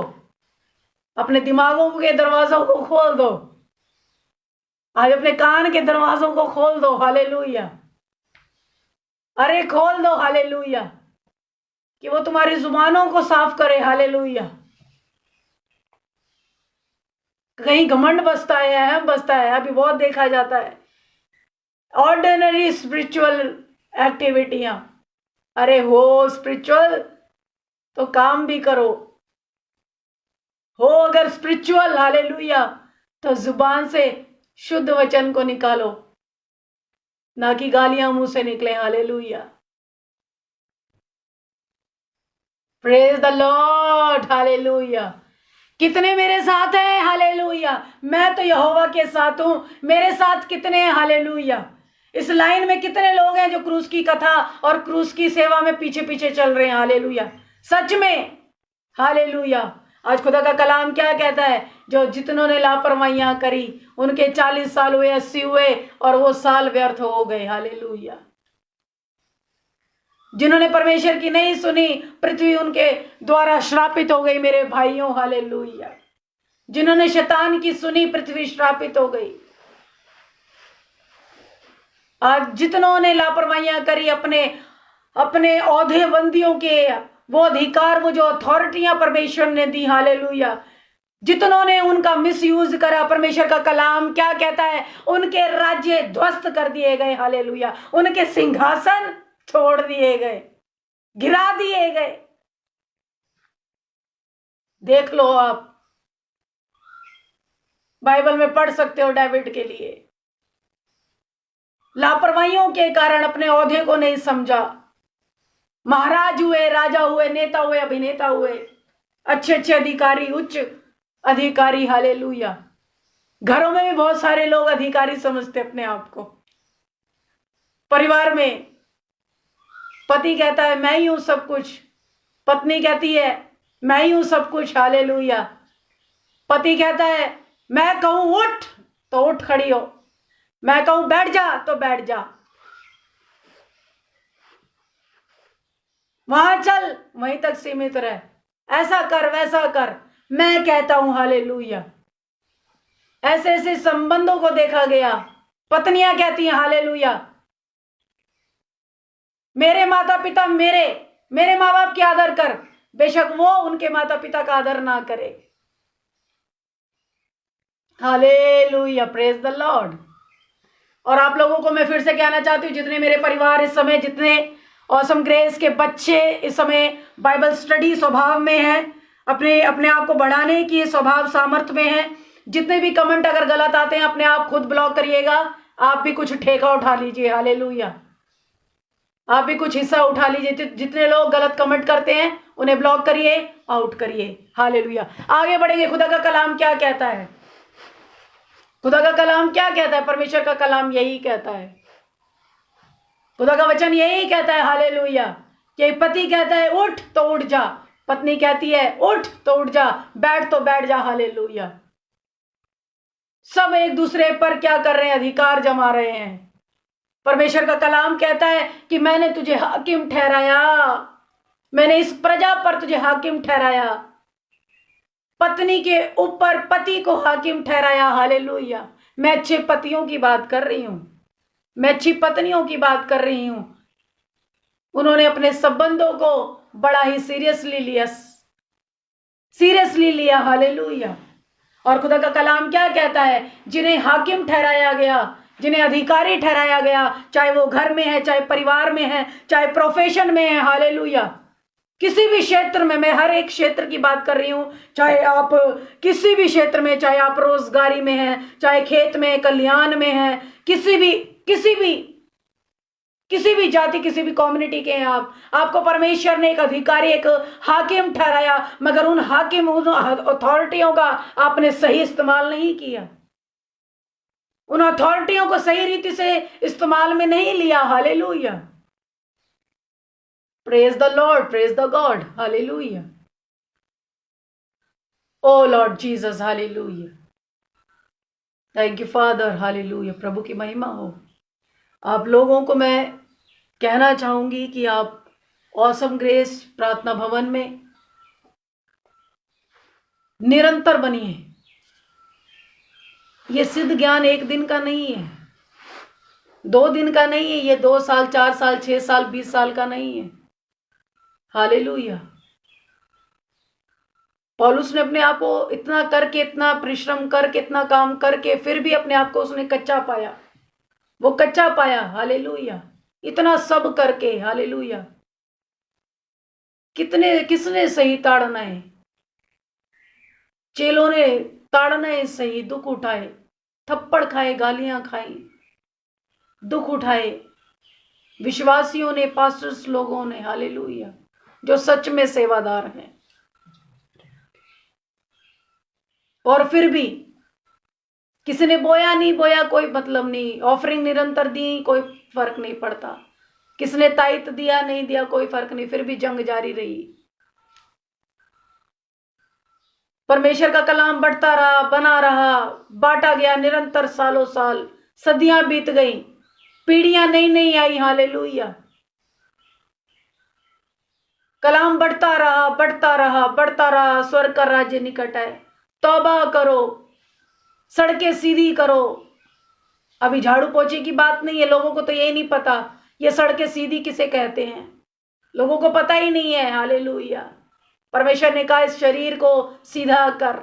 अपने दिमागों के दरवाजों को खोल दो, आज अपने कान के दरवाजों को खोल दो, हालेलुया। अरे खोल दो, हालेलुया, कि वो तुम्हारी जुबानों को साफ करे, हालेलुया। कहीं घमंड बसता है, अहम बसता है, अभी बहुत देखा जाता है, ऑर्डिनरी स्पिरिचुअल एक्टिविटियां। अरे हो स्पिरिचुअल तो काम भी करो, हो अगर स्पिरिचुअल, हालेलुया, तो जुबान से शुद्ध वचन को निकालो, ना कि गालियां मुंह से निकले, hallelujah, praise the Lord, hallelujah. कितने मेरे साथ हैं? हालेलुया। मैं तो यहोवा के साथ हूं, मेरे साथ कितने हैं? हालेलुया। इस लाइन में कितने लोग हैं जो क्रूस की कथा और क्रूस की सेवा में पीछे पीछे चल रहे हैं, हालेलुया, सच में, हालेलुया। आज खुदा का कलाम क्या कहता है? जो जितनों ने लापरवाहियां करी उनके 40 साल हुए, 80 हुए, और वो साल व्यर्थ हो गए, हालेलुया। जिन्होंने परमेश्वर की नहीं सुनी, पृथ्वी उनके द्वारा श्रापित हो गई, मेरे भाइयों, हालेलुया। जिन्होंने शैतान की सुनी, पृथ्वी श्रापित हो गई। आज जितनों ने लापरवाहियां करी, अपने अपने औहदे बंदियों के वो अधिकार, वो जो अथॉरिटियां परमेश्वर ने दी, हालेलुया, जितनों ने उनका मिसयूज करा, परमेश्वर का कलाम क्या कहता है? उनके राज्य ध्वस्त कर दिए गए, हालेलुया। उनके सिंहासन छोड़ दिए गए, गिरा दिए गए। देख लो, आप बाइबल में पढ़ सकते हो डेविड के लिए। लापरवाहियों के कारण अपने औहदे को नहीं समझा, महाराज हुए, राजा हुए, नेता हुए, अभिनेता हुए, अच्छे अच्छे अधिकारी, उच्च अधिकारी, हालेलुया। घरों में भी बहुत सारे लोग अधिकारी समझते अपने आप को। परिवार में पति कहता है मैं ही हूं सब कुछ, पत्नी कहती है मैं ही हूं सब कुछ, हालेलुया। पति कहता है मैं कहूं उठ तो उठ खड़ी हो, मैं कहूं बैठ जा तो बैठ जा, वहां चल वहीं तक सीमित रह, ऐसा कर वैसा कर। मैं कहता हूं हालेलुया, ऐसे ऐसे संबंधों को देखा गया। पत्नियां कहती हैं हालेलुया, मेरे माता पिता मेरे माँ बाप की आदर कर, बेशक वो उनके माता पिता का आदर ना करे। Hallelujah, praise the Lord. और आप लोगों को मैं फिर से कहना चाहती हूँ, जितने मेरे परिवार इस समय, जितने ऑसम ग्रेस के बच्चे इस समय बाइबल स्टडी स्वभाव में हैं, अपने अपने आप को बढ़ाने की स्वभाव सामर्थ्य में हैं, जितने भी कमेंट अगर गलत आते हैं अपने आप खुद ब्लॉक करिएगा। आप भी कुछ ठेका उठा लीजिए, हालेलुया, आप भी कुछ हिस्सा उठा लीजिए। जितने लोग गलत कमेंट करते हैं उन्हें ब्लॉक करिए, आउट करिए, हालेलुया। आगे बढ़ेंगे। खुदा का कलाम क्या कहता है? खुदा का कलाम क्या कहता है? परमेश्वर का कलाम यही कहता है, खुदा का वचन यही कहता है, हालेलुया, कि पति कहता है उठ तो उठ जा, पत्नी कहती है उठ तो उठ जा, बैठ तो बैठ जा, हालेलुया। सब एक दूसरे पर क्या कर रहे हैं? अधिकार जमा रहे हैं। परमेश्वर का कलाम कहता है कि मैंने तुझे हाकिम ठहराया, मैंने इस प्रजा पर तुझे हाकिम ठहराया, पत्नी के ऊपर पति को हाकिम ठहराया, हालेलुया। मैं अच्छे पतियों की बात कर रही हूं, मैं अच्छी पत्नियों की बात कर रही हूं। उन्होंने अपने संबंधों को बड़ा ही सीरियसली लिया, हालेलुया। और खुदा का कलाम क्या कहता है? जिन्हें हाकिम ठहराया गया, जिन्हें अधिकारी ठहराया गया, चाहे वो घर में है, चाहे परिवार में है, चाहे प्रोफेशन में है, हालेलुया, किसी भी क्षेत्र में, मैं हर एक क्षेत्र की बात कर रही हूं, चाहे आप किसी भी क्षेत्र में, चाहे आप रोजगारी में हैं, चाहे खेत में, कल्याण में हैं, किसी भी जाति, किसी भी कम्युनिटी के हैं आप, आपको परमेश्वर ने एक अधिकारी, एक हाकिम ठहराया, मगर उन हाकिम, उन अथॉरिटियों का आपने सही इस्तेमाल नहीं किया, उन अथॉरिटियों को सही रीति से इस्तेमाल में नहीं लिया, hallelujah. Praise the Lord, praise the God, hallelujah. O Lord Jesus, hallelujah, thank you father, hallelujah. प्रभु की महिमा हो। आप लोगों को मैं कहना चाहूंगी कि आप ऑसम ग्रेस प्रार्थना भवन में निरंतर बनिए। ये सिद्ध ज्ञान एक दिन का नहीं है, 2 दिन का नहीं है, ये 2 साल, 4 साल, 6 साल, 20 साल का नहीं है, हालेलुया। पौलुस ने अपने आप को इतना करके, इतना परिश्रम करके, इतना काम करके, फिर भी अपने आप को उसने कच्चा पाया, वो कच्चा पाया, हालेलुया। इतना सब करके, हालेलुया। किसने सही ताड़ना है? चेलों ने ताड़ना है सही, दुख उठाए, थप्पड़ खाए, गालियां खाई, दुख उठाए, विश्वासियों ने, पास्टर्स लोगों ने, हालेलुया, जो सच में सेवादार हैं। और फिर भी किसी ने बोया नहीं बोया कोई मतलब नहीं, ऑफरिंग निरंतर दी कोई फर्क नहीं पड़ता, किसने ताइत दिया नहीं दिया कोई फर्क नहीं, फिर भी जंग जारी रही। परमेश्वर का कलाम बढ़ता रहा, बना रहा, बांटा गया निरंतर, सालों साल, सदियां बीत गई, पीढ़ियां नई नई आई, हालेलुया। कलाम बढ़ता रहा, बढ़ता रहा, बढ़ता रहा। स्वर्ग का राज्य निकट है, तौबा करो, सड़कें सीधी करो। अभी झाड़ू पोछे की बात नहीं है, लोगों को तो ये नहीं पता ये सड़कें सीधी किसे कहते हैं, लोगों को पता ही नहीं है, हालेलुया। परमेश्वर ने कहा इस शरीर को सीधा कर,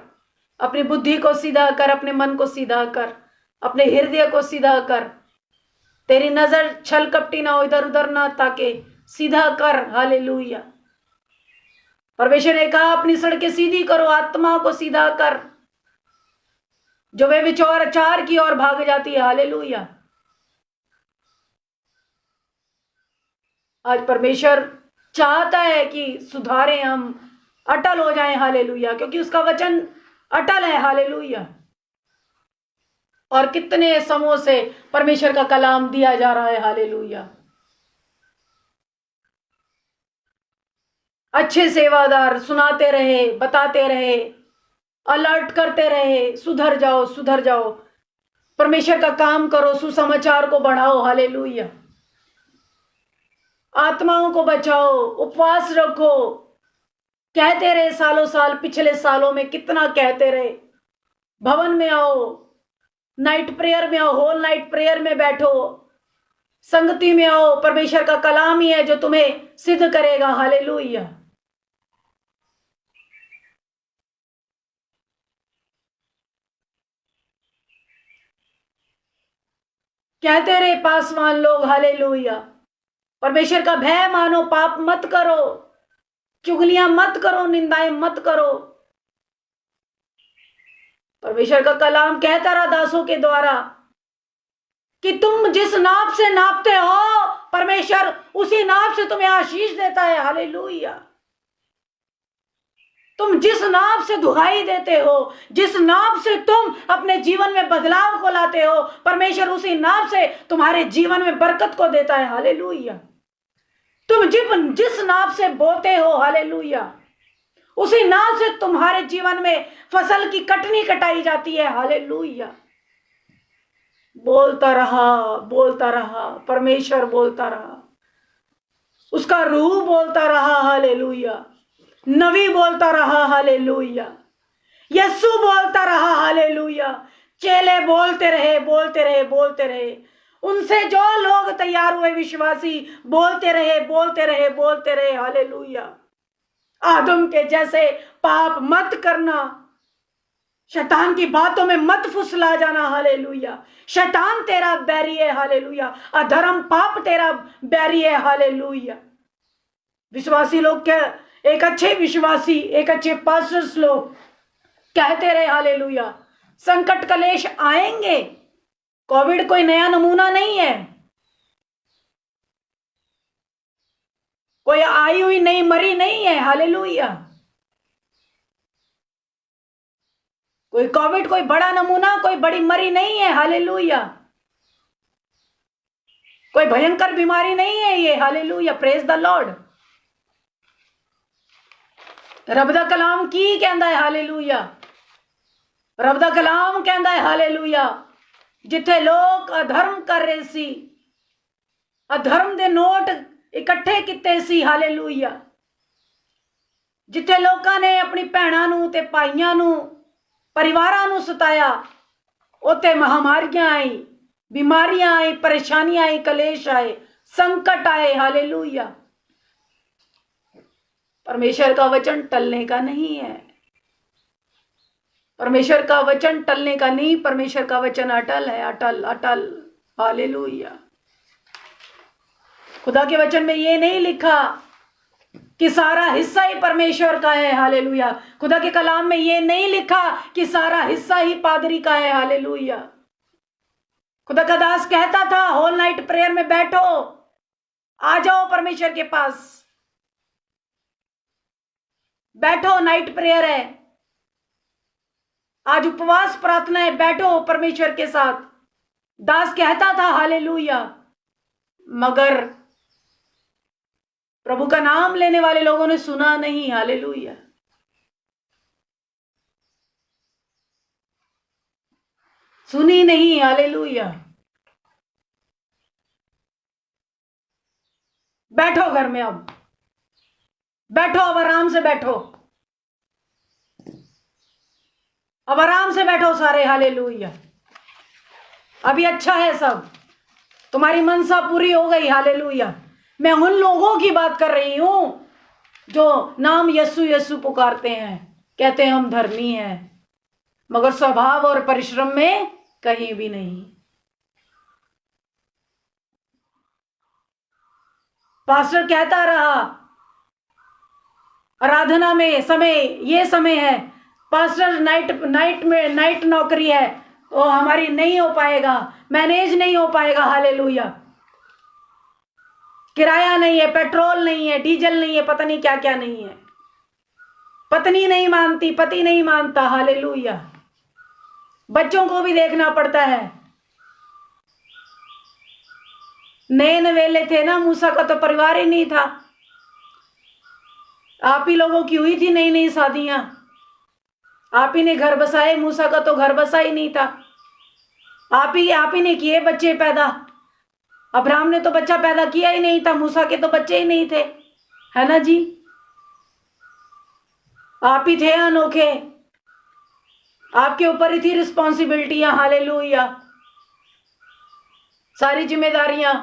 अपनी बुद्धि को सीधा कर, अपने मन को सीधा कर, अपने हृदय को सीधा कर, तेरी नजर छल कपटी ना हो, इधर उधर ना ताके, सीधा कर, हालेलुया। परमेश्वर ने कहा अपनी सड़कें सीधी करो, आत्मा को सीधा कर, जो वे विचार की ओर भाग जाती है, हालेलुया। आज परमेश्वर चाहता है कि सुधारें हम, अटल हो जाएं, हालेलुया, क्योंकि उसका वचन अटल है, हालेलुया। और कितने समों से परमेश्वर का कलाम दिया जा रहा है, हालेलुया। अच्छे सेवादार सुनाते रहे, बताते रहे, अलर्ट करते रहे, सुधर जाओ, सुधर जाओ। परमेश्वर का काम करो, सुसमाचार को बढ़ाओ। हालेलुया। आत्माओं को बचाओ, उपवास रखो। कहते रहे सालों साल, पिछले सालों में कितना कहते रहे। भवन में आओ, नाइट प्रेयर में आओ, होल नाइट प्रेयर में बैठो, संगति में आओ। परमेश्वर का कलाम ही है जो तुम्हें सिद्ध करेगा। हालेलुया। कहते रहे पासवान लोग, हालेलुया, परमेश्वर का भय मानो, पाप मत करो, चुगलियां मत करो, निंदाएं मत करो। परमेश्वर का कलाम कहता रहा दासों के द्वारा कि तुम जिस नाप से नापते हो, परमेश्वर उसी नाप से तुम्हें आशीष देता है। हालेलुया। तुम जिस नाप से दुहाई देते हो, जिस नाप से तुम अपने जीवन में बदलाव को लाते हो, परमेश्वर उसी नाप से तुम्हारे जीवन में बरकत को देता है। हालेलुया। तुम जिस नाप से बोते हो, हालेलुया, उसी नाप से तुम्हारे जीवन में फसल की कटनी कटाई जाती है। हालेलुया। बोलता रहा परमेश्वर, बोलता रहा, उसका रूह बोलता रहा। हालेलुया। नबी बोलता रहा। हालेलुया। यीशु बोलता रहा। हालेलुया। चेले बोलते रहे। उनसे जो लोग तैयार हुए विश्वासी बोलते रहे। हालेलुया। आदम के जैसे पाप मत करना, शैतान की बातों में मत फुसला जाना। हालेलुया। शैतान तेरा बैरी है। हालेलुया। अधर्म पाप तेरा बैरी है। हालेलुया। विश्वासी लोग क्या, एक अच्छे विश्वासी, एक अच्छे पास्टर्स लोग कहते रहे, हालेलुया, संकट कलेश आएंगे। कोविड कोई नया नमूना नहीं है, कोई आई हुई नहीं मरी नहीं है। हालेलुया। कोई कोविड कोई बड़ा नमूना, कोई बड़ी मरी नहीं है। हालेलुया। कोई भयंकर बीमारी नहीं है ये। हालेलुया। Praise the Lord. रब दा कलाम की कहंदा है। हालेलुया। रब दा कलाम कहंदा है। हालेलुया। जिथे लोग अधर्म कर रहे सी, अधर्म दे नोट इकट्ठे किते सी। हालेलुया। जिथे लोकां ने अपनी भैणां नूं ते भाईयां नूं, परिवारां नूं सताया, उत्थे महामारियां आई, बीमारियां आई, परेशानियां आई, कलेश आए, संकट आए। हालेलुया। परमेश्वर का वचन टलने का नहीं है। परमेश्वर का वचन टलने का नहीं, परमेश्वर का वचन अटल है। अटल अटल। हालेलुया। खुदा के वचन में ये नहीं लिखा कि सारा हिस्सा ही परमेश्वर का है। हालेलुया। खुदा के कलाम में ये नहीं लिखा कि सारा हिस्सा ही पादरी का है। हालेलुया। खुदा का दास कहता था, होल नाइट प्रेयर में बैठो, आ जाओ परमेश्वर के पास, बैठो, नाइट प्रेयर है, आज उपवास प्रार्थना है, बैठो परमेश्वर के साथ। दास कहता था। हालेलुया। मगर प्रभु का नाम लेने वाले लोगों ने सुना नहीं। हालेलुया। सुनी नहीं। हालेलुया। बैठो घर में, अब बैठो, अब आराम से बैठो, अब आराम से बैठो सारे। हालेलुया। अभी अच्छा है सब, तुम्हारी मनसा पूरी हो गई। हालेलुया। मैं उन लोगों की बात कर रही हूं जो नाम यीशु यीशु पुकारते हैं, कहते हैं हम धर्मी हैं, मगर स्वभाव और परिश्रम में कहीं भी नहीं। पास्टर कहता रहा, आराधना में समय, ये समय है, पास्टर नाइट नौकरी है, तो हमारी नहीं हो पाएगा, मैनेज नहीं हो पाएगा। हालेलुया। किराया नहीं है, पेट्रोल नहीं है, डीजल नहीं है, पता नहीं क्या क्या नहीं है, पत्नी नहीं मानती, पति नहीं मानता। हालेलुया। बच्चों को भी देखना पड़ता है। नए नवेले थे ना, मूसा का तो परिवार ही नहीं था, आप ही लोगों की हुई थी नई नई शादियां, आप ही ने घर बसाए, मूसा का तो घर बसा ही नहीं था। आप ही ने किए बच्चे पैदा। अब्राहम ने तो बच्चा पैदा किया ही नहीं था, मूसा के तो बच्चे ही नहीं थे, है ना जी। आप ही थे अनोखे, आपके ऊपर ही थी रिस्पॉन्सिबिलिटियां, हालेलुया, सारी जिम्मेदारियां।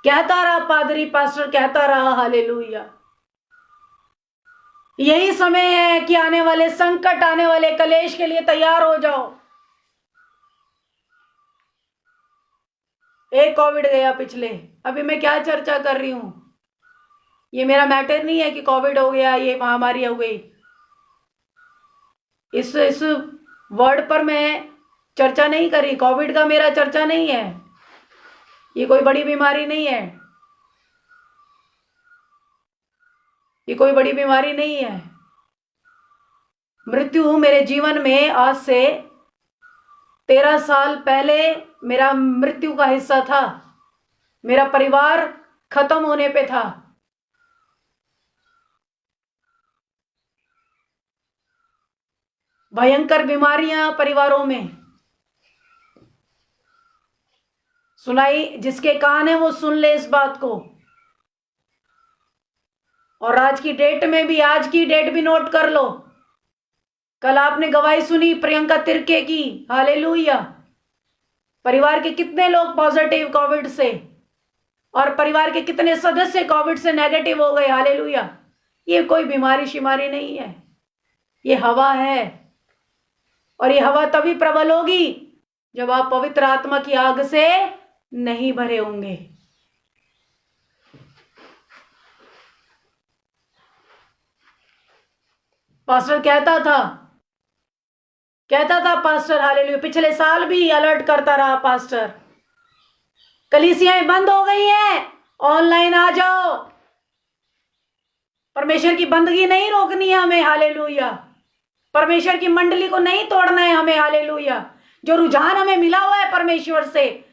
कहता रहा पादरी, पास्टर कहता रहा, हालेलुया। यही समय है कि आने वाले संकट, आने वाले कलेश के लिए तैयार हो जाओ। एक कोविड गया पिछले, अभी मैं क्या चर्चा कर रही हूं, ये मेरा मैटर नहीं है कि कोविड हो गया, ये महामारी हो गई। इस वर्ड पर मैं चर्चा नहीं करी, कोविड का मेरा चर्चा नहीं है, ये कोई बड़ी बीमारी नहीं है, ये कोई बड़ी बीमारी नहीं है। मृत्यु मेरे जीवन में आज से 13 साल पहले मेरा मृत्यु का हिस्सा था, मेरा परिवार खत्म होने पे था। भयंकर बीमारियां परिवारों में सुनाई, जिसके कान है वो सुन ले इस बात को। और आज की डेट में भी, आज की डेट भी नोट कर लो। कल आपने गवाही सुनी प्रियंका तिर्के की, हालेलुया। परिवार के कितने लोग पॉजिटिव कोविड से, और परिवार के कितने सदस्य कोविड से नेगेटिव हो गए, हालेलुया। ये कोई बीमारी शिमारी नहीं है, ये हवा है। और ये हवा तभी प्रबल होगी जब आप पवित्र आत्मा की आग से नहीं भरे होंगे। पास्टर कहता था पास्टर, हालेलुया, पिछले साल भी अलर्ट करता रहा पास्टर, कलीसियाएं बंद हो गई हैं, ऑनलाइन आ जाओ। परमेश्वर की बंदगी नहीं रोकनी है हमें, हालेलुया। परमेश्वर की मंडली को नहीं तोड़ना है हमें, हालेलुया। जो रुझान हमें मिला हुआ है परमेश्वर से,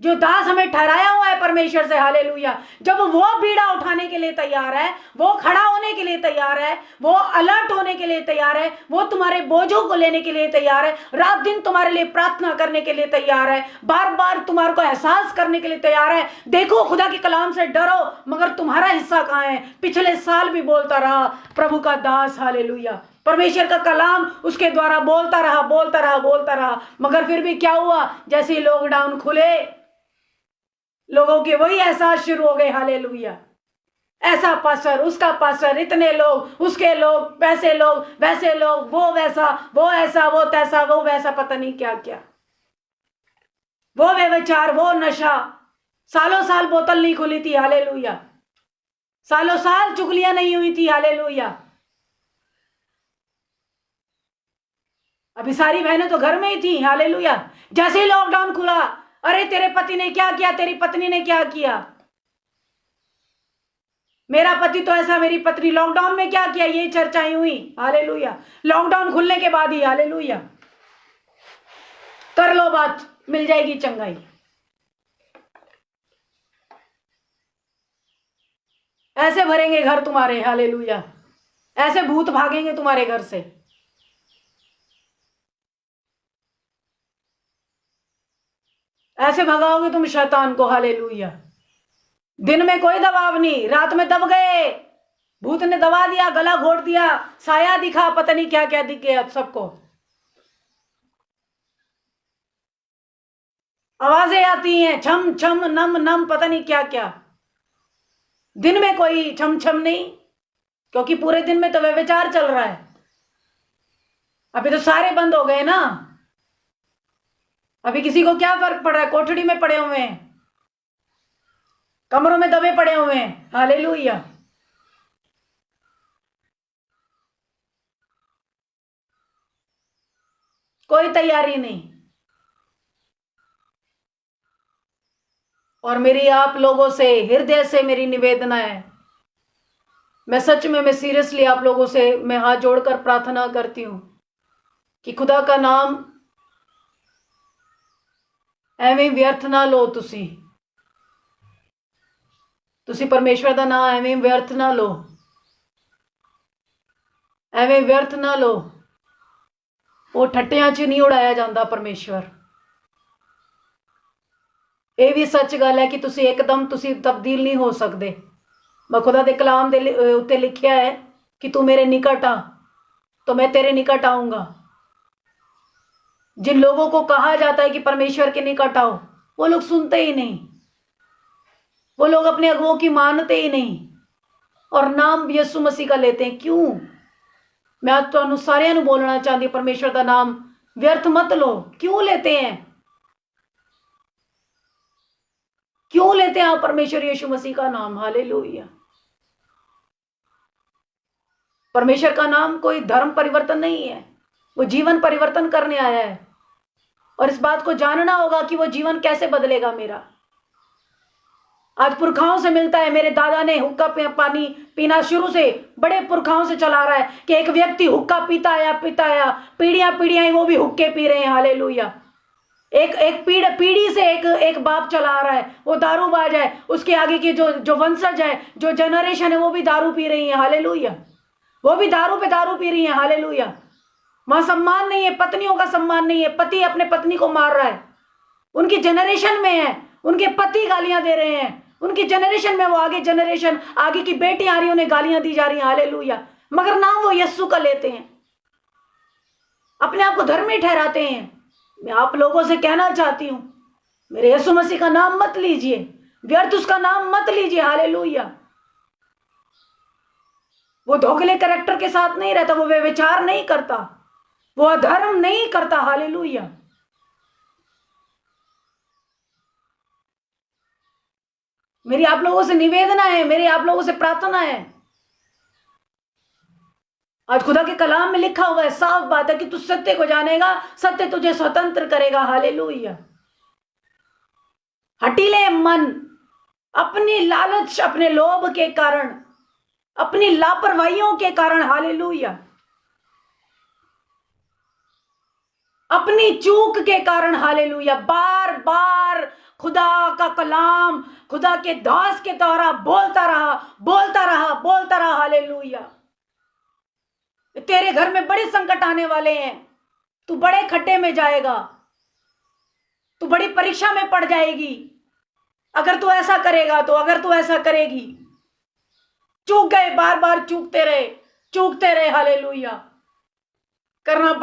जो दास हमें ठहराया हुआ है परमेश्वर से, हालेलुया, जब वो बीड़ा उठाने के लिए तैयार है, वो खड़ा होने के लिए तैयार है, वो अलर्ट होने के लिए तैयार है, वो तुम्हारे बोझों को लेने के लिए तैयार है, रात दिन तुम्हारे लिए प्रार्थना करने के लिए तैयार है, बार बार तुम्हारे को एहसास करने के लिए तैयार है। देखो, खुदा के कलाम से डरो, मगर तुम्हारा हिस्सा कहाँ है? पिछले साल भी बोलता रहा प्रभु का दास, हालेलुया। परमेश्वर का कलाम उसके द्वारा बोलता रहा, मगर फिर भी क्या हुआ? जैसे ही लॉकडाउन खुले, लोगों के वही एहसास शुरू हो गए, हालेलुया। ऐसा पास्टर, उसका पास्टर, इतने लोग, उसके लोग, वैसे लोग, वो वैसा, वो ऐसा, वो तैसा, वो वैसा, पता नहीं क्या क्या, वो व्यभिचार, वो नशा। सालों साल बोतल नहीं खुली थी, हालेलुया। सालों साल चुगलियां नहीं हुई थी, हालेलुया। अभी सारी बहनें तो घर में ही थी, हालेलुया। जैसे ही लॉकडाउन खुला, अरे तेरे पति ने क्या किया, तेरी पत्नी ने क्या किया, मेरा पति तो ऐसा, मेरी पत्नी लॉकडाउन में क्या किया, ये चर्चाएं हुई, हालेलुया। लॉकडाउन खुलने के बाद ही, हालेलुया। कर लो बात, मिल जाएगी चंगाई। ऐसे भरेंगे घर तुम्हारे, हालेलुया। ऐसे भूत भागेंगे तुम्हारे घर से। ऐसे भगाओगे तुम शैतान को, हालेलुया। दिन में कोई दबाव नहीं, रात में दब गए, भूत ने दबा दिया, गला घोट दिया, साया दिखा, पता नहीं क्या क्या दिख गया सबको, आवाजें आती हैं, छम छम नम नम, पता नहीं क्या क्या। दिन में कोई छम छम नहीं, क्योंकि पूरे दिन में तो व्यभिचार चल रहा है। अभी तो सारे बंद हो गए ना, अभी किसी को क्या फर्क पड़ रहा है? कोठड़ी में पड़े हुए हैं, कमरों में दबे पड़े हुए हैं, हालेलुया। कोई तैयारी नहीं। और मेरी आप लोगों से, हृदय से मेरी निवेदना है, मैं सच में, मैं सीरियसली आप लोगों से मैं हाथ जोड़कर प्रार्थना करती हूं कि खुदा का नाम ਐਵੇਂ व्यर्थ ना लो, तुसी परमेश्वर का नाम ਐਵੇਂ व्यर्थ ना लो, ਐਵੇਂ व्यर्थ ना लो, वो ठट्टियां च नहीं उड़ाया जाता परमेश्वर। ये भी सच गल है कि तुसी एकदम तुसी तब्दील नहीं हो सकते। मैं खुदा दे कलाम दे उत्ते लिखिया है कि तू मेरे निकट आ तो मैं तेरे निकट आऊंगा। जिन लोगों को कहा जाता है कि परमेश्वर के निकट आओ, वो लोग सुनते ही नहीं, वो लोग अपने अगुओं की मानते ही नहीं और नाम यीशु मसीह का लेते हैं। क्यों? मैं आज तो सारिਆਂ ਨੂੰ बोलना चाहती, परमेश्वर का नाम व्यर्थ मत लो। क्यों लेते हैं? क्यों लेते हैं आप परमेश्वर यीशु मसीह का नाम? हालेलुया। परमेश्वर का नाम कोई धर्म परिवर्तन नहीं है, वो जीवन परिवर्तन करने आया है। और इस बात को जानना होगा कि वो जीवन कैसे बदलेगा मेरा। आज पुरखाओं से मिलता है। मेरे दादा ने हुक्का पानी पीना शुरू से बड़े पुरखाओं से चला रहा है कि एक व्यक्ति हुक्का पीता आया पीढ़ियां वो भी हुक्के पी रहे हैं। हालेलुया। एक पीढ़ी से एक बाप चला रहा है, वो दारूबाज है। उसके आगे की जो वंशज है, जो जनरेशन है, वो भी दारू पी रही है। हालेलुया। वो भी दारू पे दारू पी रही है। हालेलुया। वहां सम्मान नहीं है, पत्नियों का सम्मान नहीं है। पति अपने पत्नी को मार रहा है, उनकी जनरेशन में है। उनके पति गालियां दे रहे हैं, उनकी जनरेशन में, वो आगे जनरेशन आगे की बेटियां आ रही, उन्हें गालियां दी जा रही हैं। हालेलुया। मगर नाम वो यीशु का लेते हैं, अपने आप को धर्मी ठहराते हैं। मैं आप लोगों से कहना चाहती हूं, मेरे यीशु मसीह का नाम मत लीजिए, व्यर्थ उसका नाम मत लीजिए। हालेलुया। वो धोखले कैरेक्टर के साथ नहीं रहता, वो व्यभिचार नहीं करता, वो अधर्म नहीं करता। हालेलुया। मेरी आप लोगों से निवेदना है, मेरी आप लोगों से प्रार्थना है। आज खुदा के कलाम में लिखा हुआ है, साफ बात है कि तू सत्य को जानेगा, सत्य तुझे स्वतंत्र करेगा। हालेलुया। हठीले मन अपनी लालच, अपने लोभ के कारण, अपनी लापरवाहियों के कारण, हालेलुया, अपनी चूक के कारण, हालेलुया, बार बार खुदा का कलाम खुदा के दास के द्वारा बोलता रहा। हालेलुया। तेरे घर में बड़े संकट आने वाले हैं, तू बड़े खड्डे में जाएगा, तू बड़ी परीक्षा में पड़ जाएगी अगर तू ऐसा करेगा तो, अगर तू ऐसा करेगी। चूक गए, बार बार चूकते रहे। हालेलुया। करना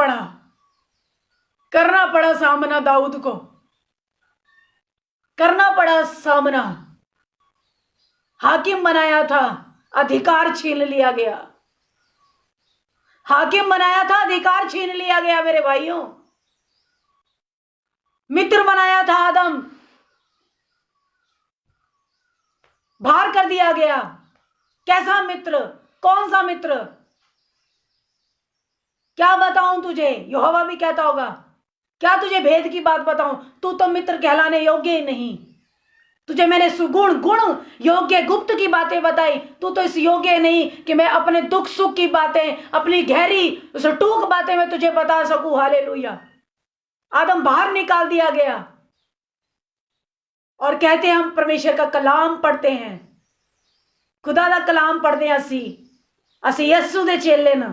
पड़ा सामना, दाऊद को करना पड़ा सामना। हाकिम बनाया था, अधिकार छीन लिया गया। हाकिम बनाया था, अधिकार छीन लिया गया। मेरे भाइयों, मित्र बनाया था आदम, बाहर कर दिया गया। कैसा मित्र? कौन सा मित्र? क्या बताऊं तुझे? यहोवा भी कहता होगा, क्या तुझे भेद की बात बताऊं? तू तो मित्र कहलाने योग्य ही नहीं। तुझे मैंने सुगुण गुण योग्य गुप्त की बातें बताई, तू तो इस योग्य नहीं कि मैं अपने दुख सुख की बातें, अपनी गहरी उस टूक बातें मैं तुझे बता सकूं। हालेलुया। आदम बाहर निकाल दिया गया। और कहते हैं हम परमेश्वर का कलाम पढ़ते हैं, खुदा का कलाम पढ़ते हैं, असी यीशु दे चेले ना।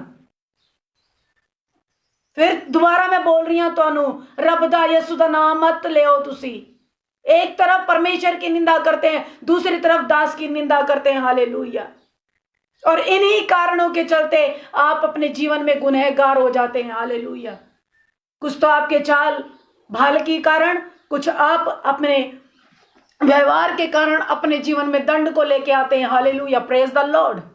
फिर दोबारा मैं बोल रही हूं तुहानू, रब दा यीशु दा नाम मत लियो। तुसी एक तरफ परमेश्वर की निंदा करते हैं, दूसरी तरफ दास की निंदा करते हैं। हालेलुया। और इन्हीं कारणों के चलते आप अपने जीवन में गुनहगार हो जाते हैं। हालेलुया। कुछ तो आपके चाल भाल के कारण, कुछ आप अपने व्यवहार के कारण अपने जीवन में दंड को लेके आते हैं। हालेलुया। Praise the Lord.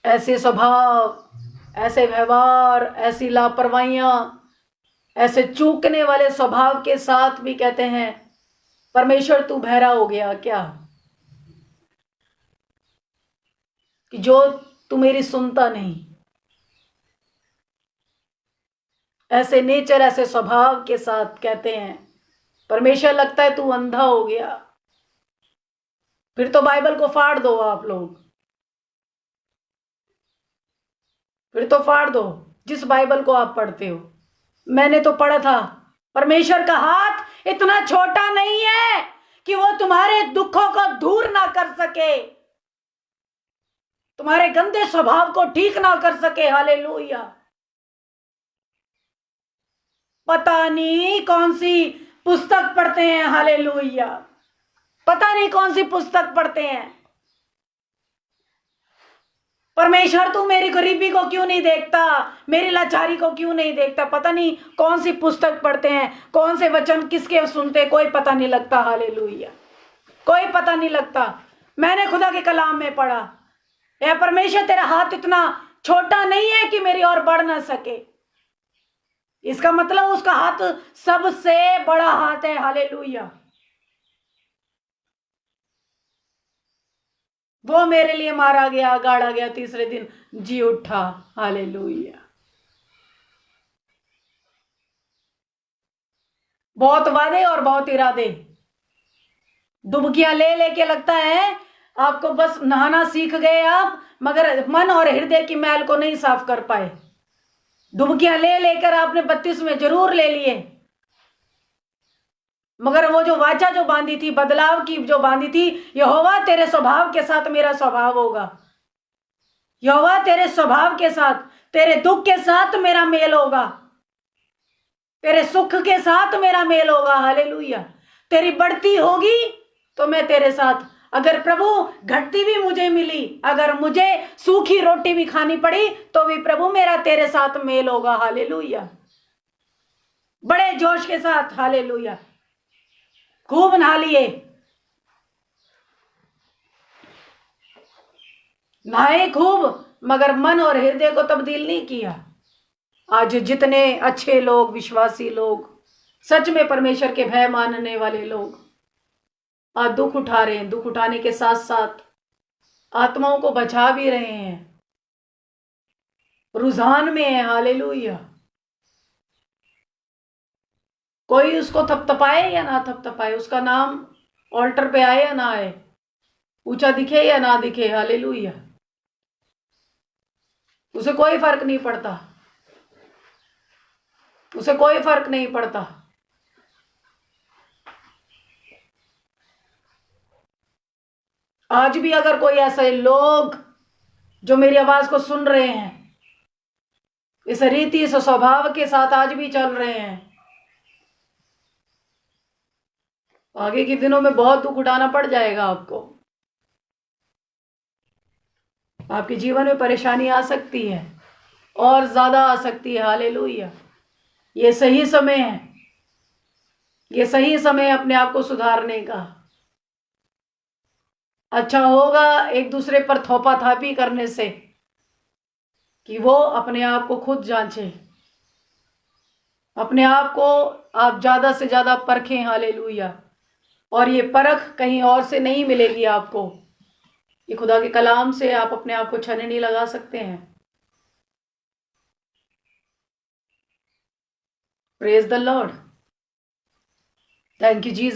ऐसे स्वभाव, ऐसे व्यवहार, ऐसी लापरवाहियां, ऐसे चूकने वाले स्वभाव के साथ भी कहते हैं परमेश्वर तू बहरा हो गया क्या, कि जो तू मेरी सुनता नहीं। ऐसे नेचर, ऐसे स्वभाव के साथ कहते हैं परमेश्वर लगता है तू अंधा हो गया। फिर तो बाइबल को फाड़ दो आप लोग, फिर तो फाड़ दो जिस बाइबल को आप पढ़ते हो। मैंने तो पढ़ा था परमेश्वर का हाथ इतना छोटा नहीं है कि वो तुम्हारे दुखों को दूर ना कर सके, तुम्हारे गंदे स्वभाव को ठीक ना कर सके। हालेलुया। पता नहीं कौन सी पुस्तक पढ़ते हैं, हालेलुया, पता नहीं कौन सी पुस्तक पढ़ते हैं। परमेश्वर तू मेरी गरीबी को क्यों नहीं देखता, मेरी लाचारी को क्यों नहीं देखता। पता नहीं कौन सी पुस्तक पढ़ते हैं, कौन से वचन किसके सुनते, कोई पता नहीं लगता। हालेलुया, कोई पता नहीं लगता। मैंने खुदा के कलाम में पढ़ा, या परमेश्वर तेरा हाथ इतना छोटा नहीं है कि मेरी और बढ़ ना सके। इसका मतलब उसका हाथ सबसे बड़ा हाथ है। हालेलुया। वो मेरे लिए मारा गया, गाड़ा गया, तीसरे दिन जी उठा। हालेलुया। बहुत वादे और बहुत इरादे, डुबकियां ले लेके लगता है आपको बस नहाना सीख गए आप, मगर मन और हृदय की मैल को नहीं साफ कर पाए। डुबकियां ले लेकर आपने 32 में जरूर ले लिए, मगर वो जो वाचा जो बांधी थी, बदलाव की जो बांधी थी, यहोवा तेरे स्वभाव के साथ मेरा स्वभाव होगा, यहोवा तेरे स्वभाव के साथ, तेरे दुख के साथ मेरा मेल होगा, तेरे सुख के साथ मेरा मेल होगा। हालेलुया। तेरी बढ़ती होगी तो मैं तेरे साथ, अगर प्रभु घटती भी मुझे मिली, अगर मुझे सूखी रोटी भी खानी पड़ी तो भी प्रभु मेरा तेरे साथ मेल होगा। हालेलुया। बड़े जोश के साथ, हालेलुया, खूब नहा लिए, नहाए खूब, मगर मन और हृदय को तब्दील नहीं किया। आज जितने अच्छे लोग, विश्वासी लोग, सच में परमेश्वर के भय मानने वाले लोग आज दुख उठा रहे हैं, दुख उठाने के साथ साथ आत्माओं को बचा भी रहे हैं, रुझान में है। हालेलुया। कोई उसको थपथपाए या ना थपथपाए, उसका नाम ऑल्टर पे आए या ना आए, ऊंचा दिखे या ना दिखे, हालेलुया, उसे कोई फर्क नहीं पड़ता, उसे कोई फर्क नहीं पड़ता। आज भी अगर कोई ऐसे लोग जो मेरी आवाज को सुन रहे हैं, इस रीति, इस स्वभाव के साथ आज भी चल रहे हैं, आगे के दिनों में बहुत दुख उठाना पड़ जाएगा आपको, आपके जीवन में परेशानी आ सकती है और ज्यादा आ सकती है। हालेलुया। ये सही समय है, ये सही समय है अपने आप को सुधारने का। अच्छा होगा एक दूसरे पर थोपा थापी करने से कि वो अपने आप को खुद जांचे, अपने आप को आप ज्यादा से ज्यादा परखें। हालेलुया। और ये परख कहीं और से नहीं मिलेगी आपको, ये खुदा के कलाम से आप अपने आप को छाननी लगा सकते हैं। Praise the Lord. Thank you Jesus.